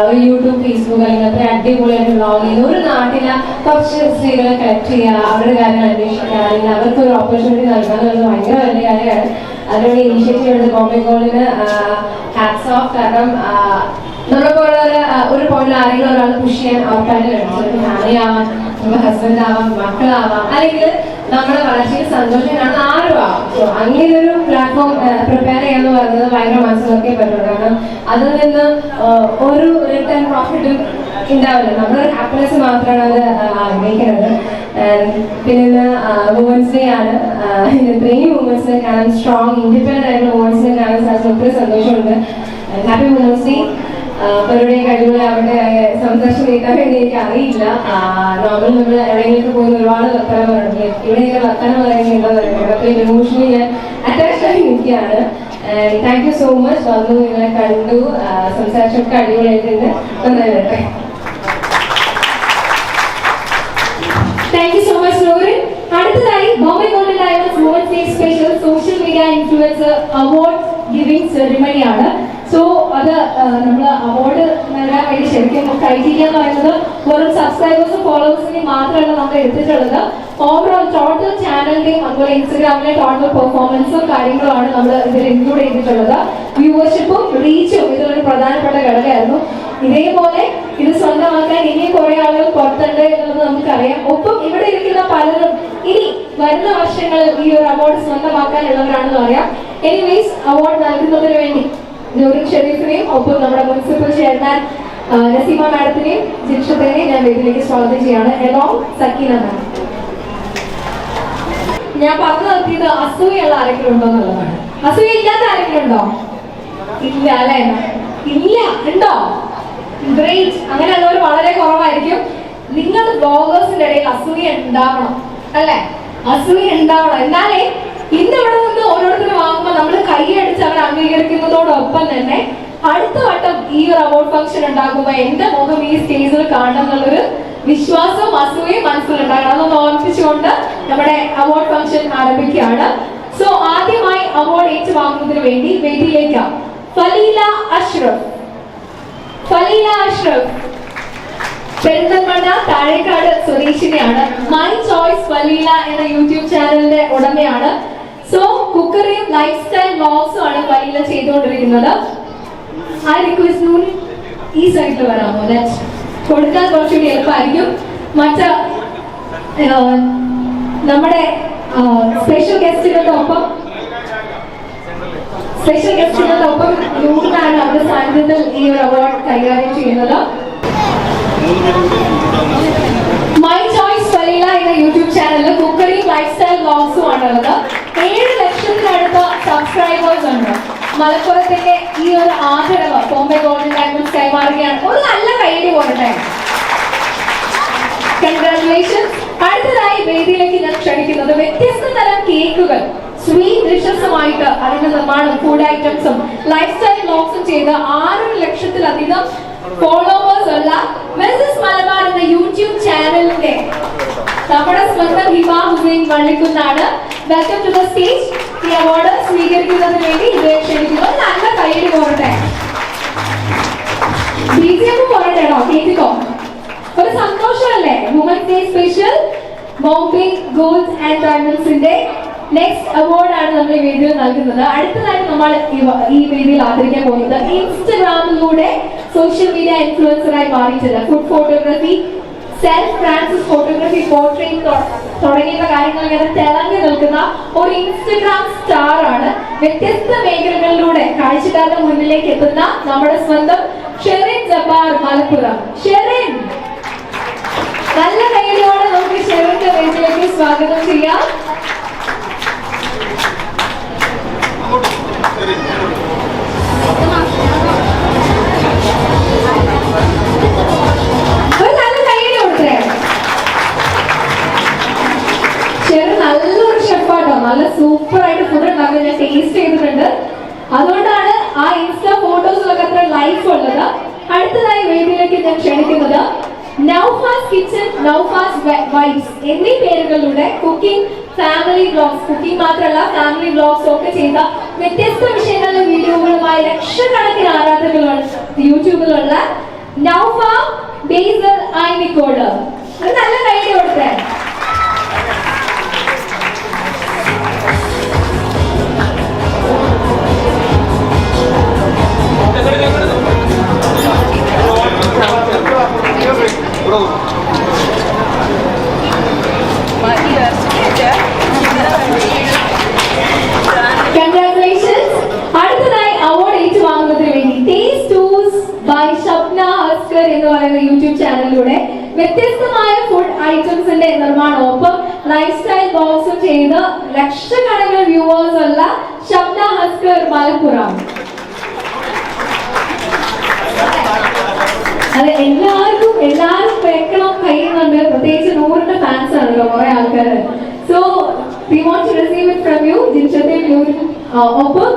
ഒരു യൂട്യൂബ്, ഫേസ്ബുക്ക് അല്ലെങ്കിൽ അത്ര അടിപൊളിയായിട്ട് വ്ളോഗ് ചെയ്ത് ഒരു നാട്ടിലെ കുറച്ച് സ്ത്രീകളെ കളക്ട് ചെയ്യുക, അവരുടെ കാര്യങ്ങൾ അന്വേഷിക്കുക, അല്ലെങ്കിൽ അവർക്കൊരു ഓപ്പർച്യൂണിറ്റി നൽകുക എന്നുള്ളത് ഭയങ്കര വലിയ കാര്യമാണ്. അതിനുള്ള ഇനീഷ്യേറ്റീവ് എടുത്ത് ബോംബെ ഗോൾഡിന് ഹാറ്റ്സ് ഓഫ്. കാരണം നമ്മളെ പോലെ ഒരു പോയിന്റിൽ ആരെങ്കിലും ഒരാൾ പുഷ് ചെയ്യാൻ ഉറപ്പായിട്ട് കഴിച്ചു. ഫാമിലി ആവാം, നമ്മുടെ ഹസ്ബൻഡ് ആവാം, മക്കളാവാം, അല്ലെങ്കിൽ നമ്മുടെ വളർച്ചയിൽ സന്തോഷം കാണുന്ന ആരും ആവാം. സോ അങ്ങനെ ഒരു പ്ലാറ്റ്ഫോം പ്രിപ്പയർ ചെയ്യാന്ന് പറയുന്നത് ഭയങ്കര മനസ്സിലാക്കിയേ പറ്റുള്ളൂ. കാരണം അതിൽ നിന്ന് ഒരു റിട്ടേൺ പ്രോഫിറ്റും ഉണ്ടാവില്ല. നമ്മുടെ ഹാപ്പിനെസ് മാത്രമാണ് അത് ആഗ്രഹിക്കുന്നത്. പിന്നെ വുമൻസ് ഡേ ആണ്. ഇത്രയും വുമൻസിനെ കാണാൻ, സ്ട്രോങ് ഇൻഡിപെൻഡന്റ് ആയിട്ടുള്ള വുമൻസിനെ കാണാൻ സാധിച്ച ഒത്തിരി സന്തോഷമുണ്ട്. Happy women's day. പലരുടെയും കഴിവുകൾ അവരുടെ സംസാരിച്ച് നീട്ടാൻ വേണ്ടി എനിക്ക് അറിയില്ല. നോർമൽ നമ്മൾ എവിടെയെങ്കിലും പോയി ഒരുപാട് വർത്തമാനം പറഞ്ഞു. ഇവിടെ ഇങ്ങനെ വർത്തമാനം പറയുന്നത് എന്താ പറയുന്നത്, അത്രയും ഇമോഷണലി ഞാൻ അറ്റാച്ച്ഡ് ആയി നിൽക്കുകയാണ്. Thank you so much. വന്നു നിങ്ങളെ കണ്ടു, സംസാരിച്ചൊക്കെ അടിപൊളിയായിട്ടുണ്ട്. നന്നായി വരട്ടെ. Thank you so much Noreen. അടുത്തതായി Bombay golden diamonds women's day special social media influencer award giving സെറിമണിയാണ്. സോ അത് നമ്മൾ അവാർഡ് നൽകാൻ വേണ്ടി ശരിക്കും ക്രൈറ്റീരിയ എന്ന് പറയുന്നത് വെറും സബ്സ്ക്രൈബേഴ്സും ഫോളോവേഴ്സിനെയും മാത്രമല്ല നമ്മൾ എടുത്തിട്ടുള്ളത്. ഓവറോൾ ടോട്ടൽ ചാനലിന്റെയും അതുപോലെ ഇൻസ്റ്റഗ്രാമിലെ ടോട്ടൽ പെർഫോമൻസും കാര്യങ്ങളുമാണ് നമ്മൾ ഇതിൽ ഇൻക്ലൂഡ് ചെയ്തിട്ടുള്ളത്. വ്യൂവർഷിപ്പും റീച്ചും ഇതിലൊരു പ്രധാനപ്പെട്ട ഘടകമായിരുന്നു. ഇതേപോലെ ഇത് സ്വന്തമാക്കാൻ ഇനിയും കുറെ ആളുകൾ പുറത്തുണ്ട് എന്നുള്ളത് നമുക്കറിയാം. ഒപ്പം ഇവിടെ ഇരിക്കുന്ന പലരും ഇനി വരുന്ന വർഷങ്ങളിൽ ഈ ഒരു അവാർഡ് സ്വന്തമാക്കാനുള്ളവരാണെന്ന് അറിയാം. എനിവേസ് അവാർഡ് നൽകുന്നതിന് വേണ്ടി നൂറിൻ ഷെരീഫിനെയും ഒപ്പം നമ്മുടെ മുനിസിപ്പൽ ചെയർമാൻ നസീമ മാഡത്തിനെയും ജിൻഷത്തിനെയും ഞാൻ വേദിയിലേക്ക് സ്വാഗതം ചെയ്യാണ്. എലോങ് സക്കീന മാം. ഞാൻ പറഞ്ഞു നിർത്തിയത് അസൂയുള്ള ആരെങ്കിലും ഉണ്ടോ എന്നുള്ളതാണ്. അസൂയ ഇല്ലാത്ത ആരെങ്കിലും ഉണ്ടോ? ഇല്ല അല്ലെ? ഇല്ല. ഉണ്ടോ? ഗ്രേറ്റ്. അങ്ങനെയുള്ളവർ വളരെ കുറവായിരിക്കും. നിങ്ങൾ ബ്ലോഗേഴ്സിന്റെ ഇടയിൽ അസൂയ ഉണ്ടാവണം അല്ലെ? അസൂയ ഉണ്ടാവണം. എന്നാലേ ഇന്ന് ഇവിടെ നിന്ന് ഓരോരുത്തരും വാങ്ങുമ്പോൾ നമ്മൾ കൈയടിച്ച് അവർ അംഗീകരിക്കുന്നതോടൊപ്പം തന്നെ അടുത്ത വട്ടം ഈ ഒരു അവാർഡ് ഫംഗ്ഷൻ ഉണ്ടാകുമ്പോൾ എന്റെ മുഖം ഈ സ്റ്റേജിൽ കാണണം എന്നുള്ളൊരു വിശ്വാസവും അസൂയയും മനസ്സിലുണ്ടാകണം. അതൊന്ന് ഓർമ്മിപ്പിച്ചുകൊണ്ട് നമ്മുടെ അവാർഡ് ഫംഗ്ഷൻ ആരംഭിക്കുകയാണ്. സോ ആദ്യമായി അവാർഡ് ഏറ്റുവാങ്ങുന്നതിന് വേണ്ടി വേദിയിലേക്ക് ഫലീല അഷ്റഫ്. ഫലീല അഷ്റഫ് പെരിന്തൽമണ്ണ താഴേക്കാട് സ്വദേശിനിയാണ്. മൈ ചോയ്സ് ഫലീല എന്ന യൂട്യൂബ് ചാനലിന്റെ ഉടമയാണ്. സോ കുക്കറിയും ലൈഫ് സ്റ്റൈൽ വ്ലോഗ്സും ആണ് ഫലീല ചെയ്തുകൊണ്ടിരിക്കുന്നത്. ആ റിക്വസ്റ്റ് ഈ സൈഡിൽ വരാമോ? കൊടുക്കാൻ കുറച്ചുകൂടി എളുപ്പമായിരിക്കും. മറ്റ് നമ്മുടെ സ്പെഷ്യൽ ഗസ്റ്റുകൾക്കൊപ്പം നൂറിനാണ് അവരുടെ സാന്നിധ്യത്തിൽ ഈ ഒരു അവാർഡ് കൈകാര്യം ചെയ്യുന്നത്. മൈ ചോയ്സ് ഫലീല എന്ന യൂട്യൂബ് ചാനലിൽ കുക്കറിയും ലൈഫ് സ്റ്റൈൽ വ്ലോഗ്സും ആണുള്ളത്. 7 ലക്ഷത്തിനടുത്ത സബ്സ്ക്രൈബേഴ്സ് ഉണ്ട്. മലപ്പുറത്തിന്റെ ഈ ഒരു ആദരവ് ബോംബെ ഗോൾഡൻ ഡയമണ്ട്സ് കൈമാറുകയാണ്. ഒരു നല്ല കൈയ്യടി പോകട്ടെ. കൺഗ്രാറ്റുലേഷൻസ്. അടുത്തതായി വേദിയിലേക്ക് ഞാൻ ക്ഷണിക്കുന്നത് വ്യത്യസ്ത തരം കേക്കുകൾ സ്വീറ്റ് ഡിഷസുമായിട്ട് അതിന്റെ നിർമ്മാണം ഫുഡ് ഐറ്റംസും ലൈഫ് സ്റ്റൈൽ വ്ലോഗ്സും ചെയ്ത് 6 ലക്ഷത്തിലധികം ഫോളോവേഴ്സ് ഉള്ള മിസ്സസ് മലബാർ എന്ന യൂട്യൂബ് ചാനലിന്റെ നമ്മുടെ സ്വന്തം ഹിബ ഹുസൈൻ വള്ളിക്കുന്നാണ്. Welcome to the stage. ഈ അവാർഡ് സ്വീകരിക്കുന്നതിന് വേണ്ടി ഇവരെ ക്ഷണിക്കുന്നു. നല്ല കൈയ്യടി പോകട്ടെ. BGM പോകട്ടെടോ, കേൾക്കോ? ഒരു സന്തോഷമല്ലേ? Women's day special Bombay gold and ഡയമണ്ട്സിന്റെ നെക്സ്റ്റ് അവാർഡ് ആണ് നമ്മൾ ഈ വേദിയിൽ നൽകുന്നത്. അടുത്തതായി നമ്മൾ ഈ വേദിയിൽ ആദരിക്കാൻ പോകുന്നത് ഇൻസ്റ്റഗ്രാമിലൂടെ സോഷ്യൽ മീഡിയ ഇൻഫ്ലുവൻസറായി മാറിയിട്ടുണ്ട്. Food photography, self ട്രാൻസിസ് photography, portrait തുടങ്ങിയ കാര്യങ്ങൾ ഇങ്ങനെ തിളങ്ങി നിൽക്കുന്ന ഒരു ഇൻസ്റ്റഗ്രാം സ്റ്റാർ ആണ്. വ്യത്യസ്ത മേഖലകളിലൂടെ കാഴ്ചക്കാരുടെ മുന്നിലേക്ക് എത്തുന്ന നമ്മുടെ സ്വന്തം ഷെറിൻ ജബ്ബാർ മലപ്പുറം. ഷെറിൻ, നല്ല കൈയോടെ നമുക്ക് ഷെറിന്റെ വേദിയിലേക്ക് സ്വാഗതം ചെയ്യാം. ഒരു നല്ല കൈയ്യടി കൊടുത്തേ. ഷെറിൻ നല്ലൊരു ഷെഫാട്ടോ. നല്ല സൂപ്പർ ആയിട്ട് ഫുഡ് ഉണ്ടാക്കുന്നത് ഞാൻ ടേസ്റ്റ് ചെയ്തിട്ടുണ്ട്. അതുകൊണ്ടാണ് ആ ഇൻസ്റ്റാ ഫോട്ടോസിലൊക്കെ അത്ര ലൈഫ് ഉള്ളത്. അടുത്തതായി വേദിയിലേക്ക് ഞാൻ ക്ഷണിക്കുന്നത് നൗഫാസ് കിച്ചൺ, നൗഫാസ് വൈബ്സ് എന്നീ പേരുകളിലൂടെ കുക്കിംഗ്, ഫാമിലി വ്ലോഗ്സ്, കുക്കിംഗ് മാത്രമല്ല ഫാമിലി വ്ലോഗ്സ് ഒക്കെ ചെയ്ത വ്യത്യസ്ത വിഷയങ്ങളിലെ വീഡിയോകളുമായി ലക്ഷക്കണക്കിന് ആരാധകരുള്ള യൂട്യൂബിലുള്ള നൗഫ ബേസൽ ഐനിക്കോട്. അത് നല്ല കൈയ്യടി കൊടുത്തേ. Congratulations. അടുത്തതായി അവാർഡ് ഏറ്റുവാങ്ങുന്നതിന് വേണ്ടി taste tours by Shabna Hasker എന്ന് പറയുന്ന യൂട്യൂബ് ചാനലിലൂടെ വ്യത്യസ്തമായ ഫുഡ് ഐറ്റംസിന്റെ നിർമ്മാണമൊപ്പം ലൈഫ് സ്റ്റൈൽ ബോക്സും ചെയ്ത് ലക്ഷക്കണക്കിന് വ്യൂവേഴ്സ് ഉള്ള ഷബ്ന ഹസ്കർ മലപ്പുറം. അത് എല്ലാരും വെക്കണം കഴിയുന്നുണ്ട്, പ്രത്യേകിച്ച് നൂറിന്റെ ഫാൻസ് ആണല്ലോ കുറെ ആൾക്കാര്. So we want to receive it from you. ജിൻഷത്തെയും ഒപ്പം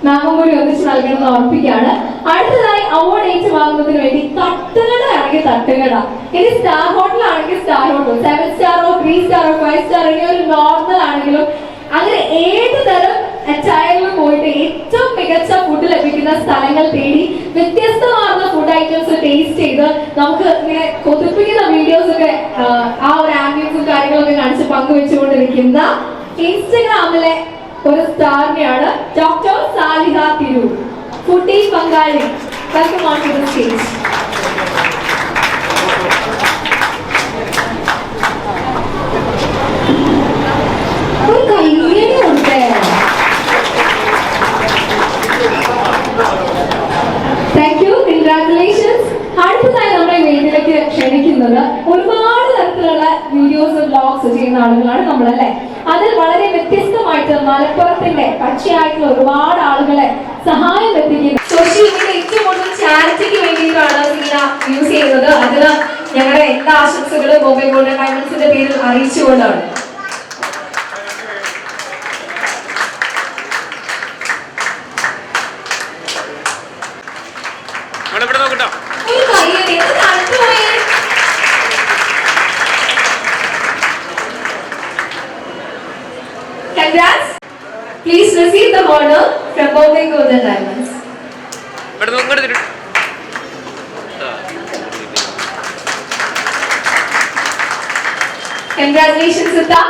നാമം കൂടി ഒന്നിച്ച് നൽകണമെന്ന് ഓർപ്പിക്കുകയാണ്. അടുത്തതായി അവാർഡ് ഏറ്റുവാങ്ങുന്നതിന് വേണ്ടി തട്ടുകടയാണെങ്കിൽ തട്ടുകട, ഇനി സ്റ്റാർ ഹോട്ടൽ ആണെങ്കിൽ സ്റ്റാർ ഹോട്ടൽ, 7 സ്റ്റാറോ 3 സ്റ്റാറോ 5 സ്റ്റാർ, ഇനി ഒരു നോർമൽ ആണെങ്കിലും അങ്ങനെ ഏത് തരം ചായകളിൽ പോയിട്ട് ഏറ്റവും മികച്ച ഫുഡ് ലഭിക്കുന്ന സ്ഥലങ്ങൾ തേടി വ്യത്യസ്തമാർന്ന ഫുഡ് ഐറ്റംസ് ടേസ്റ്റ് ചെയ്ത് നമുക്ക് ഇങ്ങനെ കൊതിപ്പിക്കുന്ന വീഡിയോസ് ഒക്കെ ആ ഒരു ആംബിയൻസും കാര്യങ്ങളൊക്കെ കാണിച്ച് പങ്കുവെച്ചുകൊണ്ടിരിക്കുന്ന ഇൻസ്റ്റഗ്രാമിലെ ഒരു സ്റ്റാറിനെയാണ് ഡോക്ടർ സാലിഹ തിരൂർ, ഫുഡി പങ്കാളി. Welcome on to the stage. ഒരു കൈയ്യടിയുണ്ട്. Thank you, congratulations. അടുത്തതായി നമ്മുടെ വേദിയിലേക്ക് ക്ഷണിക്കുന്നത് ഒരുപാട് തരത്തിലുള്ള വീഡിയോസ് വ്ലോഗ്സ് ചെയ്യുന്ന ആളുകളാണ് നമ്മളല്ലേ. അതിൽ വളരെ വ്യത്യസ്തമായിട്ട് മലപ്പുറത്തിന്റെ കക്ഷിയായിട്ടുള്ള ഒരുപാട് ആളുകളെ സഹായം എത്തിക്കുന്നു. സോഷ്യൽ മീഡിയ ഏറ്റവും കൂടുതൽ ചാരിറ്റിക്ക് വേണ്ടിയിട്ടാണ് സീന യൂസ് ചെയ്യുന്നത്. അതിന് ഞങ്ങളുടെ എല്ലാ ആശംസകളും ബോംബെ ഗോൾഡൻ ഡയമണ്ട്സിന്റെ പേരിൽ അറിയിച്ചുകൊണ്ടാണ്. ഒരു കയ്യടി തണുത്തുപോയി. Congrats. Please receive the honor from Bombay Golden Diamonds. Congratulations, Sita.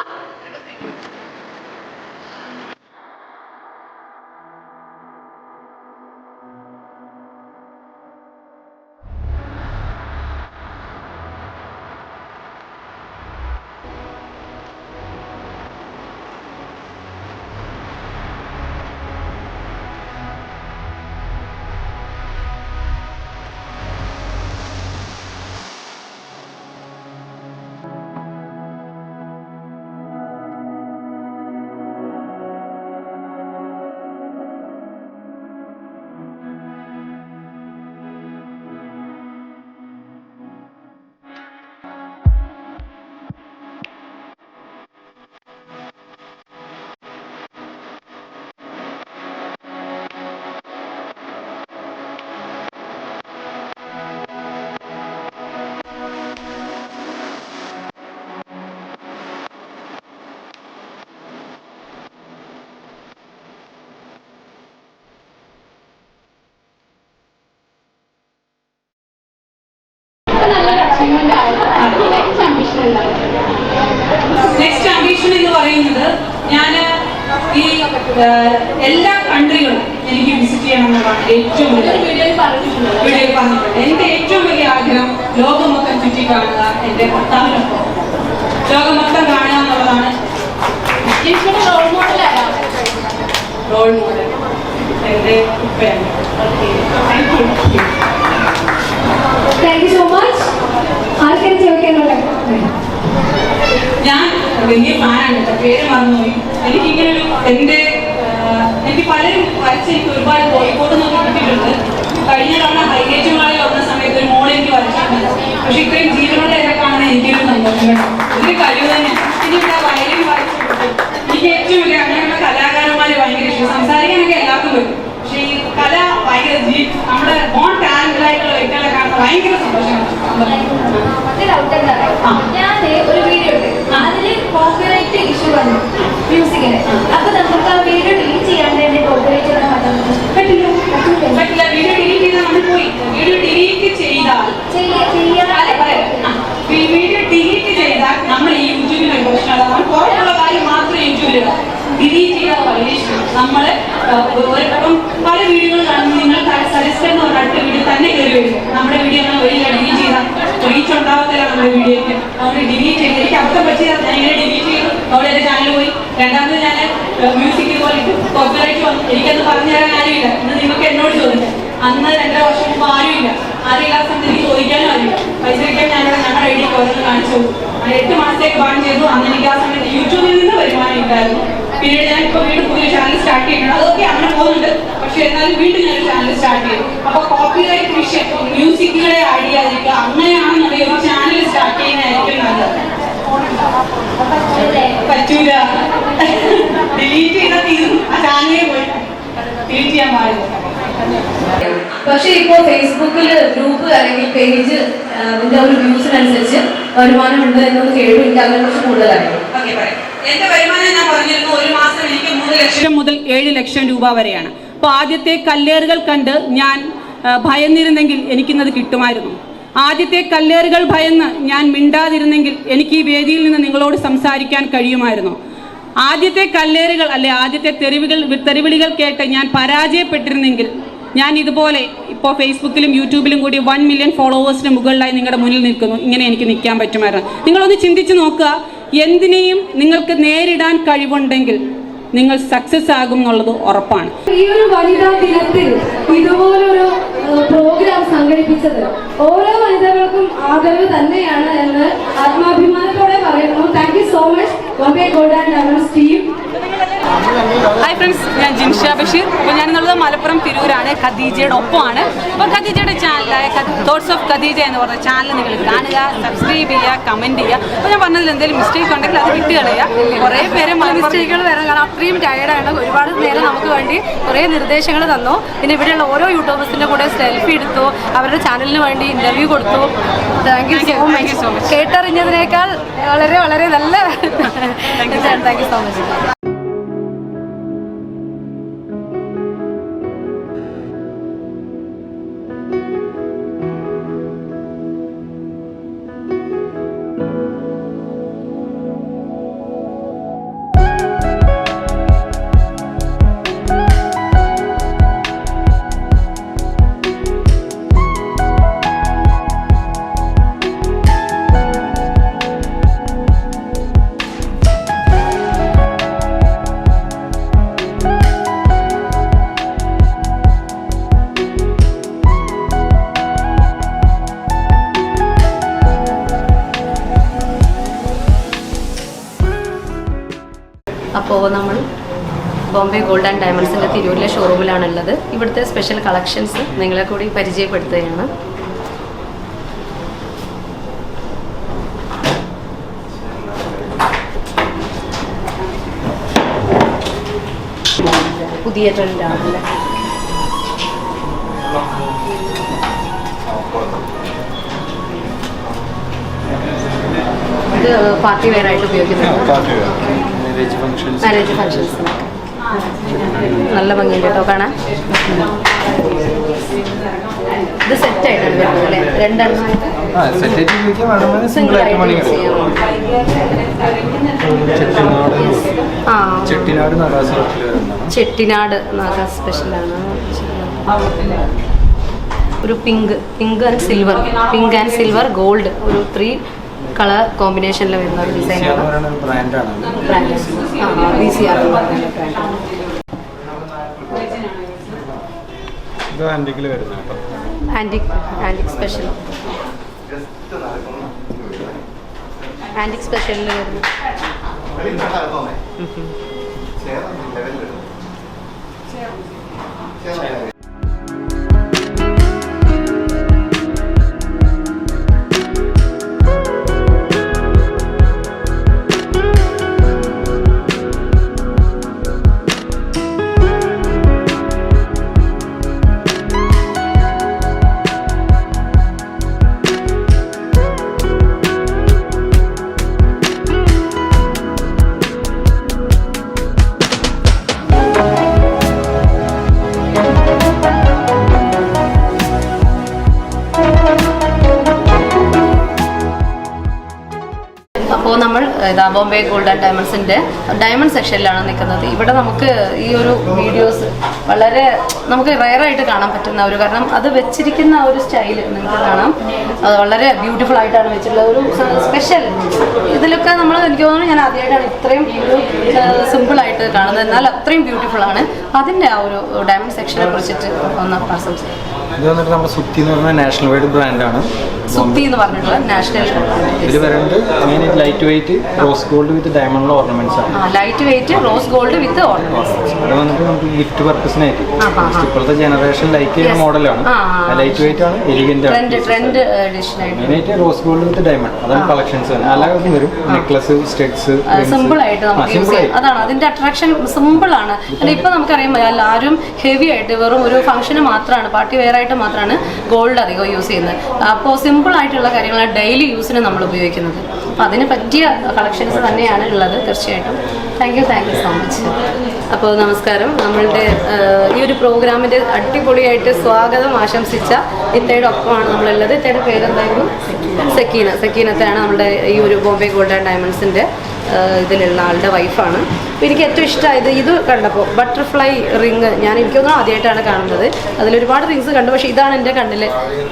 Next ambition എന്ന് പറയുന്നത് ഞാൻ ഈ എല്ലാ കൺട്രികളും എനിക്ക് വിസിറ്റ് ചെയ്യണമെന്നുള്ളതാണ് ഏറ്റവും വലിയ വീഡിയോയിൽ പറഞ്ഞിട്ടുണ്ട്. എന്റെ ഏറ്റവും വലിയ ആഗ്രഹം ലോകം മൊത്തം ചുറ്റി കാണുക, എന്റെ ഭർത്താവിനൊപ്പം ലോകം മൊത്തം കാണുക എന്നുള്ളതാണ്. റോൾ മോഡൽ എന്റെ ഉപ്പയാണ്. Thank you so much. ആർക്കും ചോദിക്കാനുള്ളത്? ഞാൻ വലിയ ഫാനാണ്, പേര് മറന്നുപോയി. എനിക്കിങ്ങനെ ഒരു എനിക്ക് പലരും വരച്ച് എനിക്ക് ഒരുപാട് കോഴിക്കോട് നോക്കി കിട്ടിയിട്ടുണ്ട്. കഴിഞ്ഞ തവണ ഹൈലൈറ്റുകളിൽ വന്ന സമയത്ത് ഒരു മോഡൽ എനിക്ക് വരച്ചിട്ടുണ്ട്. പക്ഷെ ഇത്രയും ജീവനോടെ കാണാൻ എനിക്കൊരു സന്തോഷം കേട്ടോ. ഇതൊരു കഴിവ് തന്നെയാണ്. ഇനി ഇവിടെ വയലിൻ വായിച്ചു എനിക്ക് ഏറ്റവും വലിയ അങ്ങനെയുള്ള കലാകാരന്മാര് ഭയങ്കര ഇഷ്ടം. സംസാരിക്കാനൊക്കെ എല്ലാവർക്കും പറ്റും, പക്ഷെ ഈ കല ഭയങ്കര നമ്മുടെ ബോൺ ടാലന്റഡ് ആയിട്ടുള്ള വ്യക്തികളെ കാണുന്ന ഭയങ്കര സന്തോഷമാണ്. ഞാൻ ഒരു വീഡിയോ ഉണ്ട്, അതില് കോപ്പിറൈറ്റ് ഇഷ്യൂ വന്നു മ്യൂസിക്കിന്. അപ്പൊ നമുക്ക് ആ വീഡിയോ ഡിലീറ്റ് ചെയ്യാണ്ട് എന്റെ കോപ്പിറൈറ്റ് പറ്റില്ല. വീഡിയോ ഡിലീറ്റ് ചെയ്താൽ നമ്മൾ പോയി. വീഡിയോ ഡിലീറ്റ് ചെയ്താൽ വീഡിയോ ഡിലീറ്റ് ചെയ്താൽ നമ്മൾ ഈ യൂട്യൂബിൽ ഒരു പ്രശ്നമാണ്. നമ്മൾ പുറത്തുള്ള കാര്യം മാത്രമേ യൂട്യൂബിൽ ഡിലീറ്റ് ചെയ്യാൻ വളരെ ഇഷ്ടം. നമ്മൾ ഇപ്പം പല വീഡിയോകൾ കാണുമ്പോൾ നിങ്ങൾ സജസ്റ്റ് എന്ന് പറഞ്ഞ അടുത്ത വീഡിയോ തന്നെ കയറി വരും. നമ്മുടെ വീഡിയോ നമ്മൾ വലിയ ഡിലീറ്റ് ചെയ്താൽ റീച്ച് ഉണ്ടാവത്തില്ല നമ്മുടെ വീഡിയോയ്ക്ക്. നമ്മൾ ഡിലീറ്റ് ചെയ്ത് എനിക്ക് അബദ്ധം പറ്റിയത് ഞാൻ ഇങ്ങനെ ഡിലീറ്റ് ചെയ്തു. അവിടെ എൻ്റെ ചാനൽ പോയി. രണ്ടാമത് ഞാൻ മ്യൂസിക് പോലെ കോപ്പിറൈറ്റ് വന്നു. എനിക്കത് പറഞ്ഞു തരാൻ ആരുമില്ല. ഇന്ന് നിങ്ങൾക്ക് എന്നോട് ചോദിക്കാം. അന്ന് 2 വർഷം മുമ്പ് ആരുമില്ല. ആരെല്ലാ സമയത്ത് എനിക്ക് ചോദിക്കാനും അറിയില്ല. പൈസ വയ്ക്കാൻ ഞാനിവിടെ ഞങ്ങളുടെ ഐഡിയ ഓരോന്ന് കാണിച്ചു. 8 മാസത്തേക്ക് ബാൻ ചെയ്തു. അന്ന് എനിക്ക് ആ സമയത്ത് യൂട്യൂബിൽ നിന്ന് വരുമാനം ഇല്ലായിരുന്നു. പിന്നീട് ഞാൻ ഇപ്പോൾ വീണ്ടും പുതിയ ചാനൽ സ്റ്റാർട്ട് ചെയ്യുന്നുണ്ട്. അതൊക്കെ അങ്ങനെ പോകുന്നുണ്ട്. പക്ഷെ എന്നാലും വീണ്ടും ഞാൻ ചാനൽ സ്റ്റാർട്ട് ചെയ്യും. അപ്പൊ കോപ്പിറൈറ്റ് വിഷയം മ്യൂസിക്കുകളെ ആഡ് ചെയ്യാതിരിക്കുക. അങ്ങനെയാണെന്നുണ്ടെങ്കിൽ ഒരു ചാനൽ സ്റ്റാർട്ട് ചെയ്യുന്നതായിരിക്കും നല്ലത്. പറ്റൂല, ഡിലീറ്റ് ചെയ്താൽ തീരും. ആ ചാനലിൽ പോയി ഡിലീറ്റ് ചെയ്യാൻ പാടില്ല. പക്ഷേ ഇപ്പോൾ ഫേസ്ബുക്കിൽ ഗ്രൂപ്പ് അല്ലെങ്കിൽ പേജ് അതിന്റെ ഒരു വ്യൂസിനനുസരിച്ച് വരുമാനമുണ്ട് എന്നൊന്ന് കേട്ടു. എനിക്ക് അതിനെക്കുറിച്ച് കൂടുതലായി എന്റെ വരുമാനം ഞാൻ പറഞ്ഞിരുന്നു, ഒരു മാസം എനിക്ക് 3 ലക്ഷം മുതൽ 7 ലക്ഷം രൂപ വരെയാണ്. അപ്പോൾ ആദ്യത്തെ കല്ലേറുകൾ കണ്ട് ഞാൻ ഭയന്നിരുന്നെങ്കിൽ എനിക്കിന്നത് കിട്ടുമായിരുന്നു. ആദ്യത്തെ കല്ലേറുകൾ ഭയന്ന് ഞാൻ മിണ്ടാതിരുന്നെങ്കിൽ എനിക്ക് ഈ വേദിയിൽ നിന്ന് നിങ്ങളോട് സംസാരിക്കാൻ കഴിയുമായിരുന്നു. ആദ്യത്തെ കല്ലേറുകൾ അല്ലെ ആദ്യത്തെ തെറിവിളികൾ കേട്ട് ഞാൻ പരാജയപ്പെട്ടിരുന്നെങ്കിൽ ഞാൻ ഇതുപോലെ ഇപ്പോൾ ഫേസ്ബുക്കിലും യൂട്യൂബിലും കൂടി 1 മില്യൺ ഫോളോവേഴ്സിന് മുകളിലായി നിങ്ങളുടെ മുന്നിൽ നിൽക്കുന്നു. ഇങ്ങനെ എനിക്ക് നിൽക്കാൻ പറ്റുമായിരുന്നു. നിങ്ങളൊന്ന് ചിന്തിച്ച് നോക്കുക. എന്തിനേയും നിങ്ങൾക്ക് നേരിടാൻ കഴിവുണ്ടെങ്കിൽ നിങ്ങൾ സക്സസ് ആകും എന്നുള്ളത് ഉറപ്പാണ്. ഈ ഒരു വനിതാ ദിനത്തിൽ ഇതുപോലൊരു പ്രോഗ്രാം സംഘടിപ്പിച്ചത് ഓരോ വനിതകൾക്കും ആദരവ് തന്നെയാണ് എന്ന് ആത്മാഭിമാനത്തോടെ പറയുന്നു. Thank you so much Bombay gold and diamonds team. Hi friends, ഞാൻ ജിൻഷ ബഷീർ. അപ്പോൾ ഞാനെന്നുള്ളത് മലപ്പുറം തിരൂരാണ്. ഖദീജയുടെ ഒപ്പമാണ്. അപ്പോൾ ഖദീജയുടെ ചാനലായ തോട്ട്സ് ഓഫ് ഖദീജ എന്ന് പറഞ്ഞ ചാനൽ നിങ്ങൾ കാണുക, സബ്സ്ക്രൈബ് ചെയ്യുക, കമൻറ്റ് ചെയ്യുക. അപ്പോൾ ഞാൻ പറഞ്ഞതിൽ എന്തെങ്കിലും മിസ്റ്റേക്ക് ഉണ്ടെങ്കിൽ അത് വിട്ടുകളയുക. കുറേ പേര് മിസ്റ്റേക്കുകൾ വരാൻ കാരണം അത്രയും ടയർഡാണ്. ഒരുപാട് നേരം നമുക്ക് വേണ്ടി കുറേ നിർദ്ദേശങ്ങൾ തന്നു. പിന്നെ ഇവിടെയുള്ള ഓരോ യൂട്യൂബേഴ്സിൻ്റെ കൂടെ സെൽഫി എടുത്തു, അവരുടെ ചാനലിന് വേണ്ടി ഇൻ്റർവ്യൂ കൊടുത്തു. Thank you so much. കേട്ടറിഞ്ഞതിനേക്കാൾ വളരെ വളരെ നല്ല താങ്ക് യു സോ മച്ച്. അപ്പോൾ നമ്മൾ ബോംബെ ഗോൾഡ് ആൻഡ് ഡയമണ്ട്സിൻ്റെ തിരൂരിലെ ഷോറൂമിലാണുള്ളത്. ഇവിടുത്തെ സ്പെഷ്യൽ കളക്ഷൻസ് നിങ്ങളെ കൂടി പരിചയപ്പെടുത്തുകയാണ്. പുതിയ ട്രെൻഡാണല്ലേ. ഇത് പാർട്ടി വെയർ ആയിട്ട് ഉപയോഗിക്കുന്നത്. മാരേജ് ഫംഗ്ഷൻസ് നല്ല ഭംഗിയുണ്ട് കേട്ടോ കാണാൻ. ഇത് സെറ്റായിട്ടാണ് വരുന്നത് അല്ലേ? 2 എണ്ണം സിംഗിൾ ആയിട്ട് യൂസ് ചെയ്യാം. ചെട്ടിനാട് നാഗ സ്പെഷ്യലാണ്. ഒരു പിങ്ക് ആൻഡ് സിൽവർ ഗോൾഡ് ഒരു 3 കളർ കോമ്പിനേഷനിൽ വരുന്ന ഒരു ഡിസൈനാണ്. ആന്റിക് സ്പെഷ്യലിൽ വരുന്നു. അപ്പോൾ നമ്മൾ ബോംബെ ഗോൾഡ് ആൻഡ് ഡയമണ്ട്സിൻ്റെ ഡയമണ്ട് സെക്ഷനിലാണ് നിൽക്കുന്നത്. ഇവിടെ നമുക്ക് ഈ ഒരു വീഡിയോസ് വളരെ നമുക്ക് റെയറായിട്ട് കാണാൻ പറ്റുന്ന ഒരു, കാരണം അത് വെച്ചിരിക്കുന്ന ഒരു സ്റ്റൈൽ നിങ്ങൾക്ക് കാണാം. അത് വളരെ ബ്യൂട്ടിഫുൾ ആയിട്ടാണ് വെച്ചിട്ടുള്ളത്. ഒരു സ്പെഷ്യൽ ഇതിലൊക്കെ നമ്മൾ എനിക്ക് തോന്നുന്നു ഞാൻ ആദ്യമായിട്ടാണ് ഇത്രയും ഒരു സിമ്പിളായിട്ട് കാണുന്നത്, എന്നാൽ അത്രയും ബ്യൂട്ടിഫുൾ ആണ്. അതിൻ്റെ ആ ഒരു ഡയമണ്ട് സെക്ഷനെ കുറിച്ചിട്ട് ഒന്ന് സംസാരിക്കാം. ഇത് വന്നിട്ട് നമ്മുടെ സുത്തി എന്ന് പറഞ്ഞ നാഷണൽ വൈഡ് ബ്രാൻഡാണ്. സുത്തി എന്ന് പറഞ്ഞിട്ടുള്ള നാഷണൽ ഇതിൽ വരുന്നത് മെയിനായിട്ട് light weight rose gold with diamond ornaments ആണ്. Light weight rose gold with ornaments. അത് വന്നിട്ട് നമുക്ക് ഗിഫ്റ്റ് പർപ്പസിനായിട്ട് ഇപ്പോഴത്തെ ജനറേഷൻ ലൈക്ക് ചെയ്യുന്ന മോഡലാണ്. ലൈറ്റ് വെയിറ്റ് ആണ്, എലിഗന്റ് ആണ്. ട്രെൻഡ് എഡിഷൻ ആയിട്ട് മെയിനായിട്ട് റോസ് ഗോൾഡ് വിത്ത് ഡയമണ്ട് അതാണ് കളക്ഷൻസ് തന്നെ. അല്ലാതെ വരും നെക്ലസ്, സ്റ്റഡ്സ്, സിമ്പിൾ ആയിട്ട് നമുക്ക് യൂസ് ചെയ്യാം. അതാണ് അതിന്റെ അട്രാക്ഷൻ, സിമ്പിൾ ആണ്. ഇപ്പൊ നമുക്കറിയാം എല്ലാവരും ഹെവി ആയിട്ട് വെറും ഒരു ഫംഗ്ഷന് മാത്രമാണ്, പാർട്ടി വെയർ ആയിട്ട് മാത്രമാണ് ഗോൾഡ് അധികം യൂസ് ചെയ്യുന്നത്. അപ്പോൾ സിമ്പിൾ ആയിട്ടുള്ള കാര്യങ്ങളാണ് ഡെയിലി യൂസിന് നമ്മൾ ഉപയോഗിക്കുന്നത്. അപ്പം അതിന് പറ്റിയ കളക്ഷൻസ് തന്നെയാണ് ഉള്ളത്. തീർച്ചയായിട്ടും താങ്ക് യു സോ മച്ച്. അപ്പോൾ നമസ്കാരം. നമ്മളുടെ ഈ ഒരു പ്രോഗ്രാമിൻ്റെ അടിപൊളിയായിട്ട് സ്വാഗതം ആശംസിച്ച ഇത്തയുടെ ഒപ്പമാണ് നമ്മളുള്ളത്. ഇത്തയുടെ പേരെന്തായിരുന്നു? സക്കീനത്താണ് നമ്മുടെ ഈ ഒരു ബോംബെ ഗോൾഡ് ആൻഡ് ഡയമണ്ട്സിൻ്റെ ഇതിലുള്ള ആളുടെ വൈഫാണ്. അപ്പോൾ എനിക്ക് ഏറ്റവും ഇഷ്ടമായത് ഇത് കണ്ടപ്പോൾ ബട്ടർഫ്ലൈ റിങ്, എനിക്കൊന്നും ആദ്യമായിട്ടാണ് കാണുന്നത്. അതിലൊരുപാട് റിങ്സ് കണ്ടു, പക്ഷേ ഇതാണ് എൻ്റെ കണ്ണിൽ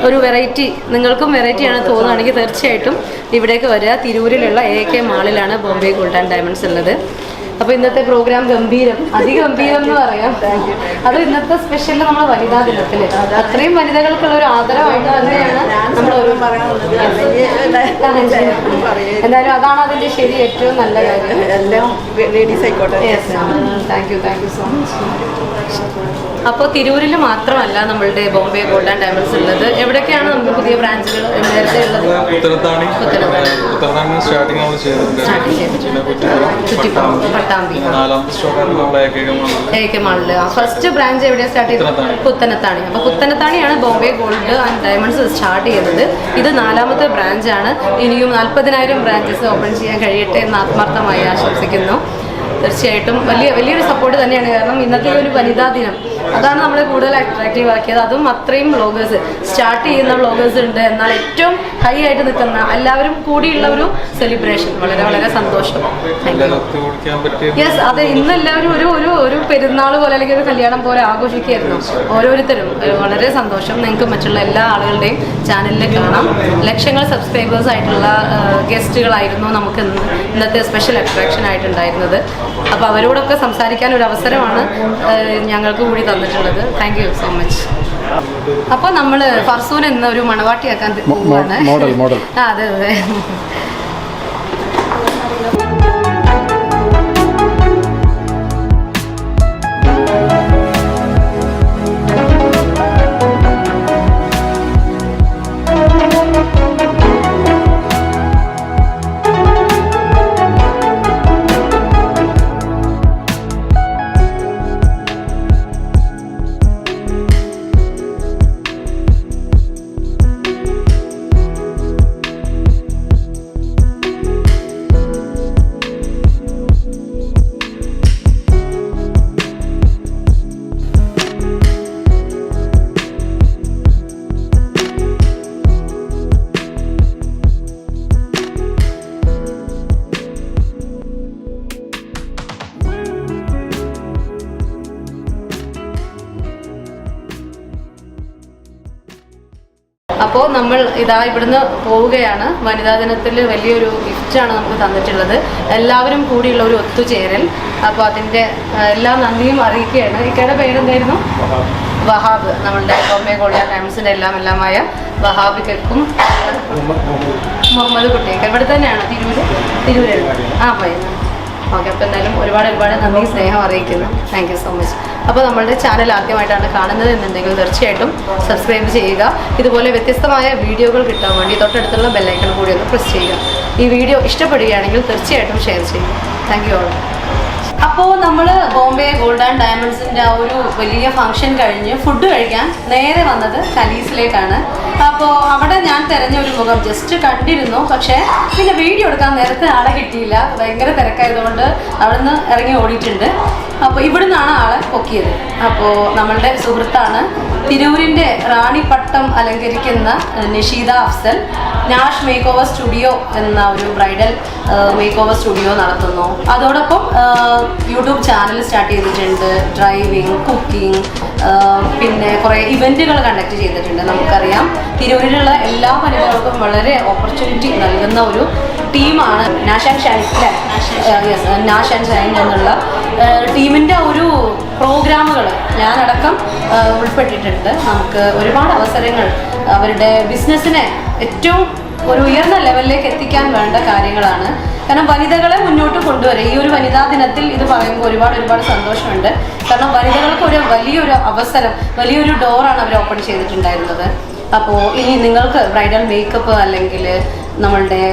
ഒരു വെറൈറ്റി. നിങ്ങൾക്കും വെറൈറ്റിയാണ് തോന്നുകയാണെങ്കിൽ തീർച്ചയായിട്ടും ഇവിടേക്ക് വരിക. തിരൂരിലുള്ള AK മാളിലാണ് ബോംബെ ഗോൾഡ് ആൻഡ് ഡയമണ്ട്സ് ഉള്ളത്. അപ്പോൾ ഇന്നത്തെ പ്രോഗ്രാം ഗംഭീരം, അതിഗംഭീരം എന്ന് പറയാം. അത് ഇന്നത്തെ സ്പെഷ്യൽ നമ്മൾ വനിതാ ദിനത്തിൽ അത്രയും വനിതകൾക്കുള്ള ഒരു ആദരവായിട്ട് തന്നെയാണ് നമ്മൾ ഓരോ പറയുന്നത്. എന്തായാലും അതാണ് അതിൻ്റെ ശരി, ഏറ്റവും നല്ല കാര്യം. എല്ലാം ലേഡീസ് ആയിക്കോട്ടെ. Thank you so much. അപ്പോൾ തിരൂരിൽ മാത്രമല്ല നമ്മളുടെ ബോംബെ ഗോൾഡ് ആൻഡ് ഡയമണ്ട്സ് ഉള്ളത്. എവിടെയൊക്കെയാണ് നമുക്ക് പുതിയ ബ്രാഞ്ചുകൾ നേരത്തെ ഉള്ളത്? പട്ടാമ്പി AK മാളില് ഫസ്റ്റ് ബ്രാഞ്ച് എവിടെയാണ് സ്റ്റാർട്ട് ചെയ്തത്? പുത്തനത്താണി. അപ്പോൾ പുത്തനത്താണിയാണ് Bombay gold and diamonds start ചെയ്യുന്നത്. ഇത് 4ാമത്തെ ബ്രാഞ്ചാണ്. ഇനിയും 40,000 ബ്രാഞ്ചസ് ഓപ്പൺ ചെയ്യാൻ കഴിയട്ടെ എന്ന് ആത്മാർത്ഥമായി ആശംസിക്കുന്നു. തീർച്ചയായിട്ടും വലിയൊരു സപ്പോർട്ട് തന്നെയാണ്. കാരണം ഇന്നത്തെ ഒരു വനിതാ ദിനം അതാണ് നമ്മളെ കൂടുതൽ അട്രാക്റ്റീവ് ആക്കിയത്. അതും അത്രയും വ്ളോഗേഴ്സ് സ്റ്റാർട്ട് ചെയ്യുന്ന വ്ളോഗേഴ്സ് ഉണ്ട്, എന്നാൽ ഏറ്റവും ഹൈ ആയിട്ട് നിൽക്കുന്ന എല്ലാവരും കൂടിയുള്ള ഒരു സെലിബ്രേഷൻ. വളരെ സന്തോഷം. യെസ്, അതെ. ഇന്ന് എല്ലാവരും ഒരു പെരുന്നാൾ പോലെ അല്ലെങ്കിൽ ഒരു കല്യാണം പോലെ ആഘോഷിക്കുകയായിരുന്നു ഓരോരുത്തരും. വളരെ സന്തോഷം. നിങ്ങൾക്ക് മറ്റുള്ള എല്ലാ ആളുകളുടെയും ചാനലിൽ കാണാം. ലക്ഷങ്ങൾ സബ്സ്ക്രൈബേഴ്സ് ആയിട്ടുള്ള ഗസ്റ്റുകളായിരുന്നു നമുക്ക് ഇന്നത്തെ സ്പെഷ്യൽ അട്രാക്ഷൻ ആയിട്ടുണ്ടായിരുന്നത്. അപ്പോൾ അവരോടൊക്കെ സംസാരിക്കാൻ ഒരു അവസരമാണ് ഞങ്ങൾക്ക് കൂടി തന്നിട്ടുള്ളത്. Thank you so much. അപ്പോൾ നമ്മൾ ഫർസൂൻ എന്ന ഒരു മണവാട്ടിയാക്കാൻ പോവുകയാണ്. അതെ. അപ്പോൾ നമ്മൾ ഇവിടുന്ന് പോവുകയാണ്. വനിതാ ദിനത്തിൽ വലിയൊരു ഗിഫ്റ്റാണ് നമുക്ക് തന്നിട്ടുള്ളത്. എല്ലാവരും കൂടിയുള്ള ഒരു ഒത്തുചേരൽ. അപ്പോൾ അതിൻ്റെ എല്ലാ നന്ദിയും അറിയിക്കുകയാണ്. ഇക്കയുടെ പേരെന്തായിരുന്നു? വഹാബ്. നമ്മളുടെ ബോംബെ ഗോൾഡ് ആൻഡ് ഡയമണ്ട്സിൻ്റെ എല്ലാമായ വഹാബിക്കും മുഹമ്മദ് കുട്ടിയൊക്കെ ഇവിടെ തന്നെയാണ്, തിരൂരാണ്. പയ്യൻ. ഓക്കെ. അപ്പോൾ എന്തായാലും ഒരുപാട് നന്ദി, സ്നേഹം അറിയിക്കുന്നു. Thank you so much. അപ്പോൾ നമ്മളുടെ ചാനൽ ആദ്യമായിട്ടാണ് കാണുന്നത് എന്നുണ്ടെങ്കിൽ തീർച്ചയായിട്ടും സബ്സ്ക്രൈബ് ചെയ്യുക. ഇതുപോലെ വ്യത്യസ്തമായ വീഡിയോകൾ കിട്ടാൻ വേണ്ടി തൊട്ടടുത്തുള്ള ബെല്ലൈക്കൺ കൂടി ഒന്ന് പ്രസ് ചെയ്യുക. ഈ വീഡിയോ ഇഷ്ടപ്പെടുകയാണെങ്കിൽ തീർച്ചയായിട്ടും ഷെയർ ചെയ്യുക. Thank you all. അപ്പോൾ നമ്മൾ ബോംബെ ഗോൾഡ് ആൻഡ് ഡയമണ്ട്സിൻ്റെ ആ ഒരു വലിയ ഫംഗ്ഷൻ കഴിഞ്ഞ് ഫുഡ് കഴിക്കാൻ നേരെ വന്നത് കലീസിലേക്കാണ്. അപ്പോൾ അവിടെ ഞാൻ തിരഞ്ഞ ഒരു മുഖം ജസ്റ്റ് കണ്ടിരുന്നു, പക്ഷേ പിന്നെ വീഡിയോ എടുക്കാൻ നേരത്തെ ആളെ കിട്ടിയില്ല. ഭയങ്കര തിരക്കായതുകൊണ്ട് അവിടെ നിന്ന് ഇറങ്ങി ഓടിയിട്ടുണ്ട്. അപ്പോൾ ഇവിടെ നിന്നാണ് ആളെ പൊക്കിയത്. അപ്പോൾ നമ്മളുടെ സുഹൃത്താണ്, തിരൂരിൻ്റെ റാണിപ്പട്ടം അലങ്കരിക്കുന്ന Nisheeda Afsal. Nash make over studio എന്ന ഒരു ബ്രൈഡൽ മേക്ക് ഓവർ സ്റ്റുഡിയോ നടത്തുന്നു. അതോടൊപ്പം യൂട്യൂബ് ചാനൽ സ്റ്റാർട്ട് ചെയ്തിട്ടുണ്ട്. ഡ്രൈവിംഗ്, കുക്കിംഗ്, പിന്നെ കുറേ ഇവൻറ്റുകൾ കണ്ടക്ട് ചെയ്തിട്ടുണ്ട്. നമുക്കറിയാം തിരൂരിലുള്ള എല്ലാ വനിതകൾക്കും വളരെ ഓപ്പർച്യൂണിറ്റി നൽകുന്ന ഒരു ടീമാണ് നാഷ് ആൻഡ് ഷൈൻ അല്ലേ? നാഷ് ആൻഡ് ഷൈൻ എന്നുള്ള ടീമിൻ്റെ ഒരു പ്രോഗ്രാമുകൾ ഞാനടക്കം ഉൾപ്പെട്ടിട്ടുണ്ട്. നമുക്ക് ഒരുപാട് അവസരങ്ങൾ അവരുടെ ബിസിനസ്സിനെ ഏറ്റവും ഒരു ഉയർന്ന ലെവലിലേക്ക് എത്തിക്കാൻ വേണ്ട കാര്യങ്ങളാണ്. കാരണം വനിതകളെ മുന്നോട്ട് കൊണ്ടുവരിക ഈ ഒരു വനിതാ ദിനത്തിൽ ഇത് പറയുമ്പോൾ ഒരുപാട് സന്തോഷമുണ്ട്. കാരണം വനിതകൾക്ക് ഒരു വലിയൊരു അവസരം, വലിയൊരു ഡോറാണ് അവർ ഓപ്പൺ ചെയ്തിട്ടുണ്ടായിരുന്നത്. അപ്പോൾ ഇനി നിങ്ങൾക്ക് ബ്രൈഡൽ മേക്കപ്പ് അല്ലെങ്കിൽ നമ്മളുടെ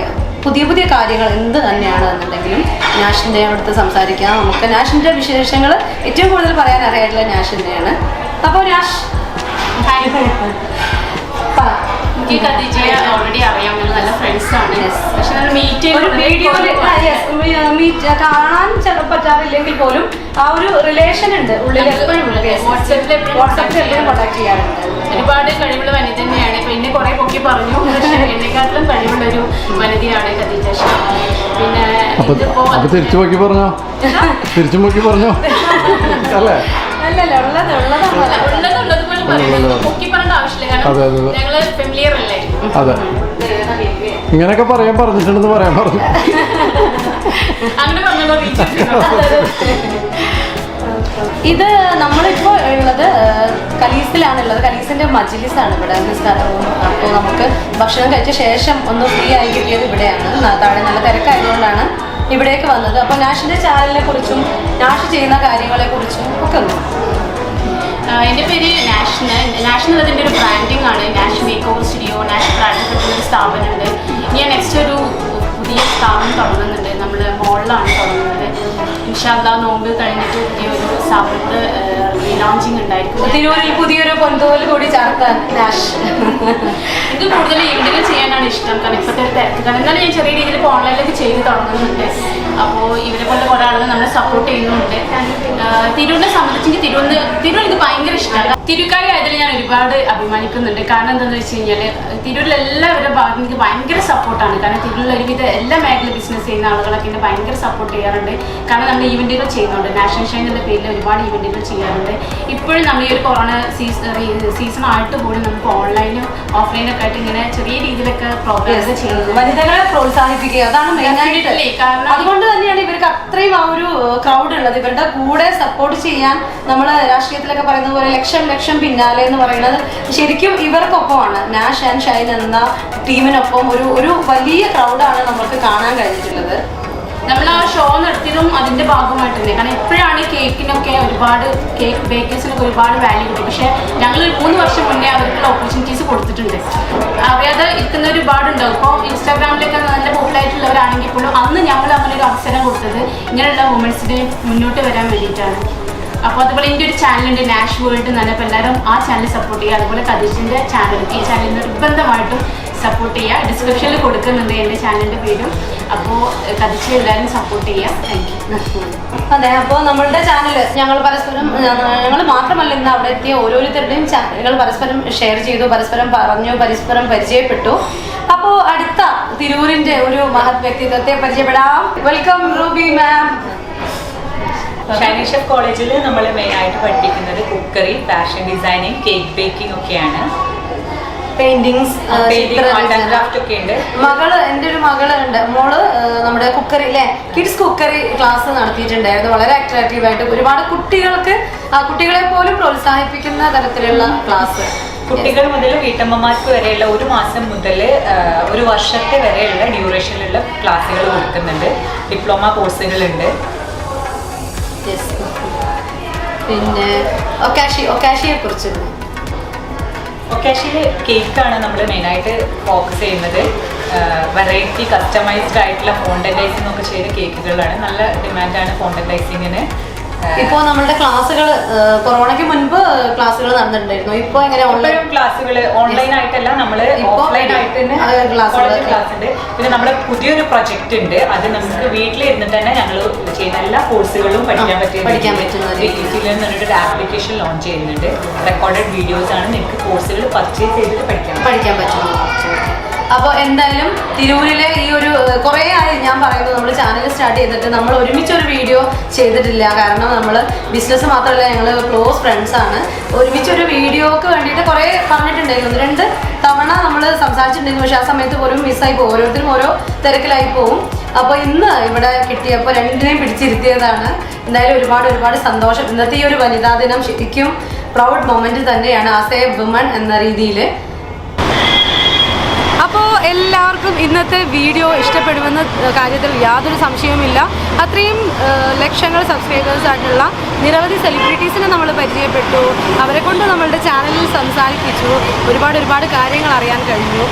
പുതിയ കാര്യങ്ങൾ എന്ത് തന്നെയാണെന്നുണ്ടെങ്കിലും നാഷിൻ്റെ അടുത്ത് സംസാരിക്കാം. നമുക്ക് നാഷിൻ്റെ വിശേഷങ്ങൾ ഏറ്റവും കൂടുതൽ പറയാൻ അറിയായിട്ടുള്ള നാഷിൻ്റെയാണ്. അപ്പോൾ നാഷ് എനിക്ക് ഖദീജയെ ഓൾറെഡി അറിയാം, ഞങ്ങൾ നല്ല ഫ്രണ്ട്സ് ആണ്. പക്ഷെ മീറ്റ് കാണാൻ ചിലപ്പോൾ പറ്റാറില്ലെങ്കിൽ പോലും ആ ഒരു റിലേഷൻ ഉണ്ട് ഉള്ളിൽ. എപ്പോഴും വാട്സാപ്പിൽ എപ്പോഴും കോൺടാക്ട് ചെയ്യാറുണ്ട്. ഒരുപാട് കഴിവുള്ള വനിത തന്നെയാണ്. ഇപ്പൊ എന്നെ കുറെ പൊക്കി പറഞ്ഞു, പക്ഷെ എന്നെക്കാട്ടിലും കഴിവുള്ള ഒരു വനിതയാണ് ഖദീജ ഷാ. പിന്നെ തിരിച്ചു നോക്കി പറഞ്ഞോ അല്ലേ? അല്ലല്ല ഉള്ളതുപോലെ പറയുന്നത് പൊക്കി പറയേണ്ട ആവശ്യമില്ല, കാരണം ഞങ്ങള് ഫെമിലിയർ അല്ലേ. അതെ, ഇങ്ങനെയൊക്കെ പറഞ്ഞിട്ടുണ്ടെന്ന് പറയാൻ പറഞ്ഞു. അങ്ങനെ പറഞ്ഞല്ലോ. ഇത് നമ്മളിപ്പോൾ ഉള്ളത് കലീസിലാണുള്ളത്. കലീസിൻ്റെ മജ്ലിസാണ് ഇവിടെ നിസ്കാരവും. അപ്പോൾ നമുക്ക് ഭക്ഷണം കഴിച്ച ശേഷം ഒന്ന് ഫ്രീ ആയി കിട്ടിയത് ഇവിടെയാണ്. താഴെ നല്ല തിരക്കായതുകൊണ്ടാണ് ഇവിടേക്ക് വന്നത്. അപ്പോൾ നാഷിൻ്റെ ചാനലിനെ കുറിച്ചും നാഷ് ചെയ്യുന്ന കാര്യങ്ങളെ കുറിച്ചും ഒക്കെ ഒന്ന്. എൻ്റെ പേര് നാഷ് എന്നുള്ളതിൻ്റെ ഒരു ബ്രാൻഡിങ് ആണ്. Nash make over studio, Nash brand കിട്ടുന്നൊരു സ്ഥാപനമുണ്ട്. ഞാൻ നെക്സ്റ്റ് ഒരു പുതിയ സ്ഥാപനം തുടങ്ങുന്നുണ്ട്. നമ്മൾ മോളിലാണ് തുടങ്ങുന്നത്. ഇൻഷാ അല്ലാഹ് നോമ്പ് കഴിഞ്ഞിട്ട് പുതിയൊരു സ്ഥാപനത്തിൽ റീലോഞ്ചിങ് ഉണ്ടായിരിക്കും. തിരൂരിൽ പുതിയൊരു പൊന്തോൽ കൂടി ചേർക്കാൻ നാഷ്. ഇത് കൂടുതൽ ഈവനിങ്ങിൽ ചെയ്യാനാണ് ഇഷ്ടം. കാരണം ഇപ്പോഴത്തെ ഒരു തിരക്ക് കാരണം എന്നാലും ഞാൻ ചെറിയ രീതിയിൽ ഇപ്പോൾ ഓൺലൈനിലേക്ക് ചെയ്ത് തുടങ്ങുന്നുണ്ട്. അപ്പോൾ ഇവരെ പോലെ കുറേ ആളുകൾ നമ്മളെ സപ്പോർട്ട് ചെയ്യുന്നുണ്ട്. തിരൂരിനെ സംബന്ധിച്ചെങ്കിൽ തിരൂർ എനിക്ക് ഭയങ്കര ഇഷ്ടമാണ്. തിരുക്കാരി ആയതിൽ ഞാൻ ഒരുപാട് അഭിമാനിക്കുന്നുണ്ട്. കാരണം എന്താണെന്ന് വെച്ച് കഴിഞ്ഞാൽ തിരൂരിൽ എല്ലാവരുടെ ഭാഗത്ത് എനിക്ക് ഭയങ്കര സപ്പോർട്ടാണ്. കാരണം തിരൂരിൽ ഒരുവിധ എല്ലാ മേഖല ബിസിനസ് ചെയ്യുന്ന ആളുകളൊക്കെ എന്നെ ഭയങ്കര സപ്പോർട്ട് ചെയ്യാറുണ്ട്. കാരണം നമ്മൾ ഈവൻറ്റുകൾ ചെയ്യുന്നുണ്ട്. നാഷണൽ ഷൈൻ എന്ന പേരിൽ ഒരുപാട് ഈവൻറ്റുകൾ ചെയ്യാറുണ്ട്. ഇപ്പോഴും നമ്മൾ ഈ ഒരു കൊറോണ സീസൺ ആയിട്ട് പോലും നമുക്ക് ഓൺലൈനും ഓഫ്ലൈനൊക്കെ ആയിട്ട് ഇങ്ങനെ ചെറിയ രീതിയിലൊക്കെ പ്രോഗ്രാംസ് ചെയ്യുന്നത്. വനിതകളെ പ്രോത്സാഹിപ്പിക്കുക, അതാണ് മെയിനായിട്ട്. കാരണം അതുകൊണ്ട് തന്നെയാണ് ഇവർക്ക് അത്രയും ആ ഒരു ക്രൗഡ് ഉള്ളത്. ഇവരുടെ കൂടെ സപ്പോർട്ട് ചെയ്യാൻ നമ്മൾ രാഷ്ട്രീയത്തിലൊക്കെ പറയുന്ന പോലെ ലക്ഷം പിന്നാലെ എന്ന് പറയുന്നത് ശരിക്കും ഇവർക്കൊപ്പമാണ്. നാഷ് ആൻഡ് ഷൈൻ എന്ന ടീമിനൊപ്പം ഒരു വലിയ ക്രൗഡാണ് നമുക്ക് കാണാൻ കഴിഞ്ഞിട്ടുള്ളത്. നമ്മൾ ആ ഷോ നടത്തിയതും അതിന്റെ ഭാഗമായിട്ട് തന്നെ. കാരണം ഇപ്പോഴാണ് കേക്കിനൊക്കെ ഒരുപാട് കേക്ക് ബേക്കേഴ്സിനൊക്കെ ഒരുപാട് വാല്യൂ കിട്ടും. പക്ഷേ ഞങ്ങൾ 3 വർഷം മുന്നേ അവർക്കുള്ള ഓപ്പർച്യൂണിറ്റീസ് കൊടുത്തിട്ടുണ്ട്. അറിയാതെ ഇരിക്കുന്ന ഒരുപാടുണ്ടാവും. ഇപ്പോൾ ഇൻസ്റ്റാഗ്രാമിലൊക്കെ നല്ല പോപ്പുലറായിട്ടുള്ളവരാണെങ്കിൽ പോലും അന്ന് ഞങ്ങൾ അങ്ങനെ ഒരു അവസരം കൊടുത്തത് ഇങ്ങനെയുള്ള വുമൻസിന് മുന്നോട്ട് വരാൻ വേണ്ടിയിട്ടാണ്. അപ്പോൾ അതുപോലെ എൻ്റെ ഒരു ചാനലുണ്ട് നാഷ് വേൾഡ് എന്നാണ്. അപ്പോൾ എല്ലാവരും ആ ചാനൽ സപ്പോർട്ട് ചെയ്യുക. അതുപോലെ ഖദീജിൻ്റെ ചാനൽ, ഈ ചാനൽ നിർബന്ധമായിട്ടും സപ്പോർട്ട് ചെയ്യുക. ഡിസ്ക്രിപ്ഷനിൽ കൊടുക്കുന്നുണ്ട് എൻ്റെ ചാനലിൻ്റെ പേരും. അപ്പോൾ ഖദീജ് എല്ലാവരും സപ്പോർട്ട് ചെയ്യുക. Thank you. അതെ, അപ്പോൾ നമ്മളുടെ ചാനൽ ഞങ്ങൾ മാത്രമല്ല ഇന്ന് അവിടെ എത്തിയ ഓരോരുത്തരുടെയും ചാനലുകൾ പരസ്പരം ഷെയർ ചെയ്തു, പരസ്പരം പറഞ്ഞു, പരസ്പരം പരിചയപ്പെട്ടു. അപ്പോൾ അടുത്ത തിരൂരിൻ്റെ ഒരു മഹത് വ്യക്തിത്വത്തെ പരിചയപ്പെടാം. വെൽക്കം റൂബി മാം. ഷൈനി ഷെഫ് കോളേജിൽ നമ്മൾ മെയിനായിട്ട് പഠിപ്പിക്കുന്നത് cookery, fashion designing, cake baking ഒക്കെയാണ്. പെയിന്റിങ്സ്, ക്രാഫ്റ്റ് ഒക്കെ ഉണ്ട്. എൻ്റെ ഒരു മകളുണ്ട്. മോള് നമ്മുടെ കുക്കറി അല്ലേ, കിഡ്സ് കുക്കറി ക്ലാസ് നടത്തിയിട്ടുണ്ടായിരുന്നു. വളരെ അട്രാക്റ്റീവായിട്ട് ഒരുപാട് കുട്ടികളെ പോലും പ്രോത്സാഹിപ്പിക്കുന്ന തരത്തിലുള്ള ക്ലാസ്. കുട്ടികൾ മുതൽ വീട്ടമ്മമാർക്ക് വരെയുള്ള 1 മാസം മുതൽ 1 വർഷത്തെ വരെയുള്ള ഡ്യൂറേഷനിലുള്ള ക്ലാസ്സുകൾ കൊടുക്കുന്നുണ്ട്. ഡിപ്ലോമ കോഴ്സുകളുണ്ട്. പിന്നെ ഒക്കാഷിയെ കുറിച്ച് ഒക്കാഷിയിൽ കേക്കാണ് നമ്മൾ മെയിനായിട്ട് ഫോക്കസ് ചെയ്യുന്നത്. വെറൈറ്റി കസ്റ്റമൈസ്ഡ് ആയിട്ടുള്ള ഫോണ്ടന്റൈസിംഗ് ഒക്കെ ചെയ്ത കേക്കുകളാണ്. നല്ല ഡിമാൻഡാണ് ഫോണ്ടന്റൈസിങ്ങിന്. ഇപ്പോൾ നമ്മളുടെ ക്ലാസ്സുകൾ കൊറോണയ്ക്ക് മുൻപ് ക്ലാസ്സുകൾ നടന്നിട്ടുണ്ടായിരുന്നു. ഇപ്പോൾ എങ്ങനെ ഓൺലൈൻ ക്ലാസ്സുകൾ ഓൺലൈൻ ആയിട്ടല്ല, നമ്മൾ ഓഫ്ലൈൻ ആയിട്ട് തന്നെ ക്ലാസ് ഉണ്ട്. പിന്നെ നമ്മുടെ പുതിയൊരു പ്രൊജക്റ്റ് ഉണ്ട്. അത് നമുക്ക് വീട്ടിലിരുന്നിട്ട് തന്നെ ഞങ്ങൾ ചെയ്യുന്ന എല്ലാ കോഴ്സുകളും പഠിക്കാൻ പറ്റുന്ന രീതിയിൽ ഒരു ആപ്ലിക്കേഷൻ ലോഞ്ച് ചെയ്യുന്നുണ്ട്. റെക്കോർഡഡ് വീഡിയോസ് ആണ്. നിങ്ങൾക്ക് കോഴ്സുകൾ പർച്ചേസ് ചെയ്തിട്ട് പഠിക്കാൻ പറ്റും. അപ്പോൾ എന്തായാലും തിരൂരിലെ ഈ ഒരു കുറേ ആയി ഞാൻ പറയുന്നത് നമ്മൾ ചാനൽ സ്റ്റാർട്ട് സ്റ്റാർട്ട് ചെയ്തിട്ട് നമ്മൾ ഒരുമിച്ചൊരു വീഡിയോ ചെയ്തിട്ടില്ല. കാരണം നമ്മൾ ബിസിനസ് മാത്രമല്ല, ഞങ്ങൾ ക്ലോസ് ഫ്രണ്ട്സ് ആണ്. ഒരുമിച്ചൊരു വീഡിയോക്ക് വേണ്ടിയിട്ട് കുറേ പറഞ്ഞിട്ടുണ്ടായിരുന്നു, 1-2 തവണ നമ്മൾ സംസാരിച്ചിട്ടുണ്ടായിരുന്നു. പക്ഷേ ആ സമയത്ത് പോലും മിസ്സായി പോകും, ഓരോരുത്തരും ഓരോ തിരക്കിലായി പോകും. അപ്പോൾ ഇന്ന് ഇവിടെ കിട്ടിയപ്പോൾ രണ്ടിനെയും പിടിച്ചിരുത്തിയതാണ്. എന്തായാലും ഒരുപാട് സന്തോഷം. ഇന്നത്തെ ഈ ഒരു വനിതാ ദിനം ശരിക്കും പ്രൗഡ് മൊമെന്റ് തന്നെയാണ് ആസ് എ വുമൺ എന്ന രീതിയിൽ. അപ്പോൾ എല്ലാവർക്കും ഇന്നത്തെ വീഡിയോ ഇഷ്ടപ്പെടുമെന്ന കാര്യത്തിൽ യാതൊരു സംശയവുമില്ല. അത്രയും ലക്ഷങ്ങൾ സബ്സ്ക്രൈബേഴ്സ് ആയിട്ടുള്ള നിരവധി സെലിബ്രിറ്റീസിനെ നമ്മൾ പരിചയപ്പെട്ടു, അവരെ കൊണ്ട് നമ്മളുടെ ചാനലിൽ സംസാരിപ്പിച്ചു, ഒരുപാട് കാര്യങ്ങൾ അറിയാൻ കഴിഞ്ഞു.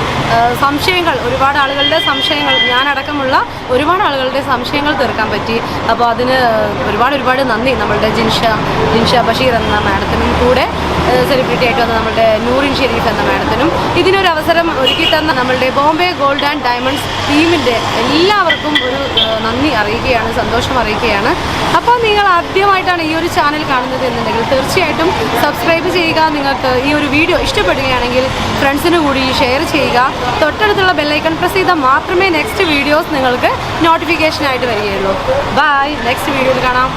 സംശയങ്ങൾ, ഒരുപാട് ആളുകളുടെ സംശയങ്ങൾ, ഞാനടക്കമുള്ള ഒരുപാട് ആളുകളുടെ സംശയങ്ങൾ തീർക്കാൻ പറ്റി. അപ്പോൾ അതിന് ഒരുപാട് നന്ദി നമ്മളുടെ ജിൻഷ ബഷീർ എന്ന മാഡത്തിനും, കൂടെ സെലിബ്രിറ്റി ആയിട്ട് വന്ന നമ്മളുടെ നൂറിൻ ഷെരീഫ് എന്ന മാഡത്തിനും. ഇതിനൊരു അവസരം ഒരുക്കി തന്ന നമ്മളുടെ ബോംബെ ഗോൾഡ് ആൻഡ് ഡയമണ്ട്സ് ടീമിൻ്റെ എല്ലാവർക്കും ഒരു നന്ദി അറിയിക്കുകയാണ്, സന്തോഷം അറിയിക്കുകയാണ്. അപ്പോൾ നിങ്ങൾ ആദ്യമായിട്ടാണ് ഈ ഒരു ചാനൽ കാണുന്നത് എന്നുണ്ടെങ്കിൽ തീർച്ചയായിട്ടും സബ്സ്ക്രൈബ് ചെയ്യുക. നിങ്ങൾക്ക് ഈ ഒരു വീഡിയോ ഇഷ്ടപ്പെടുകയാണെങ്കിൽ ഫ്രണ്ട്സിന് കൂടി ഷെയർ ചെയ്യുക. തൊട്ടടുത്തുള്ള ബെല്ലൈക്കൺ പ്രസ് ചെയ്താൽ മാത്രമേ നെക്സ്റ്റ് വീഡിയോസ് നിങ്ങൾക്ക് നോട്ടിഫിക്കേഷനായിട്ട് വരികയുള്ളൂ. ബൈ, നെക്സ്റ്റ് വീഡിയോയിൽ കാണാം.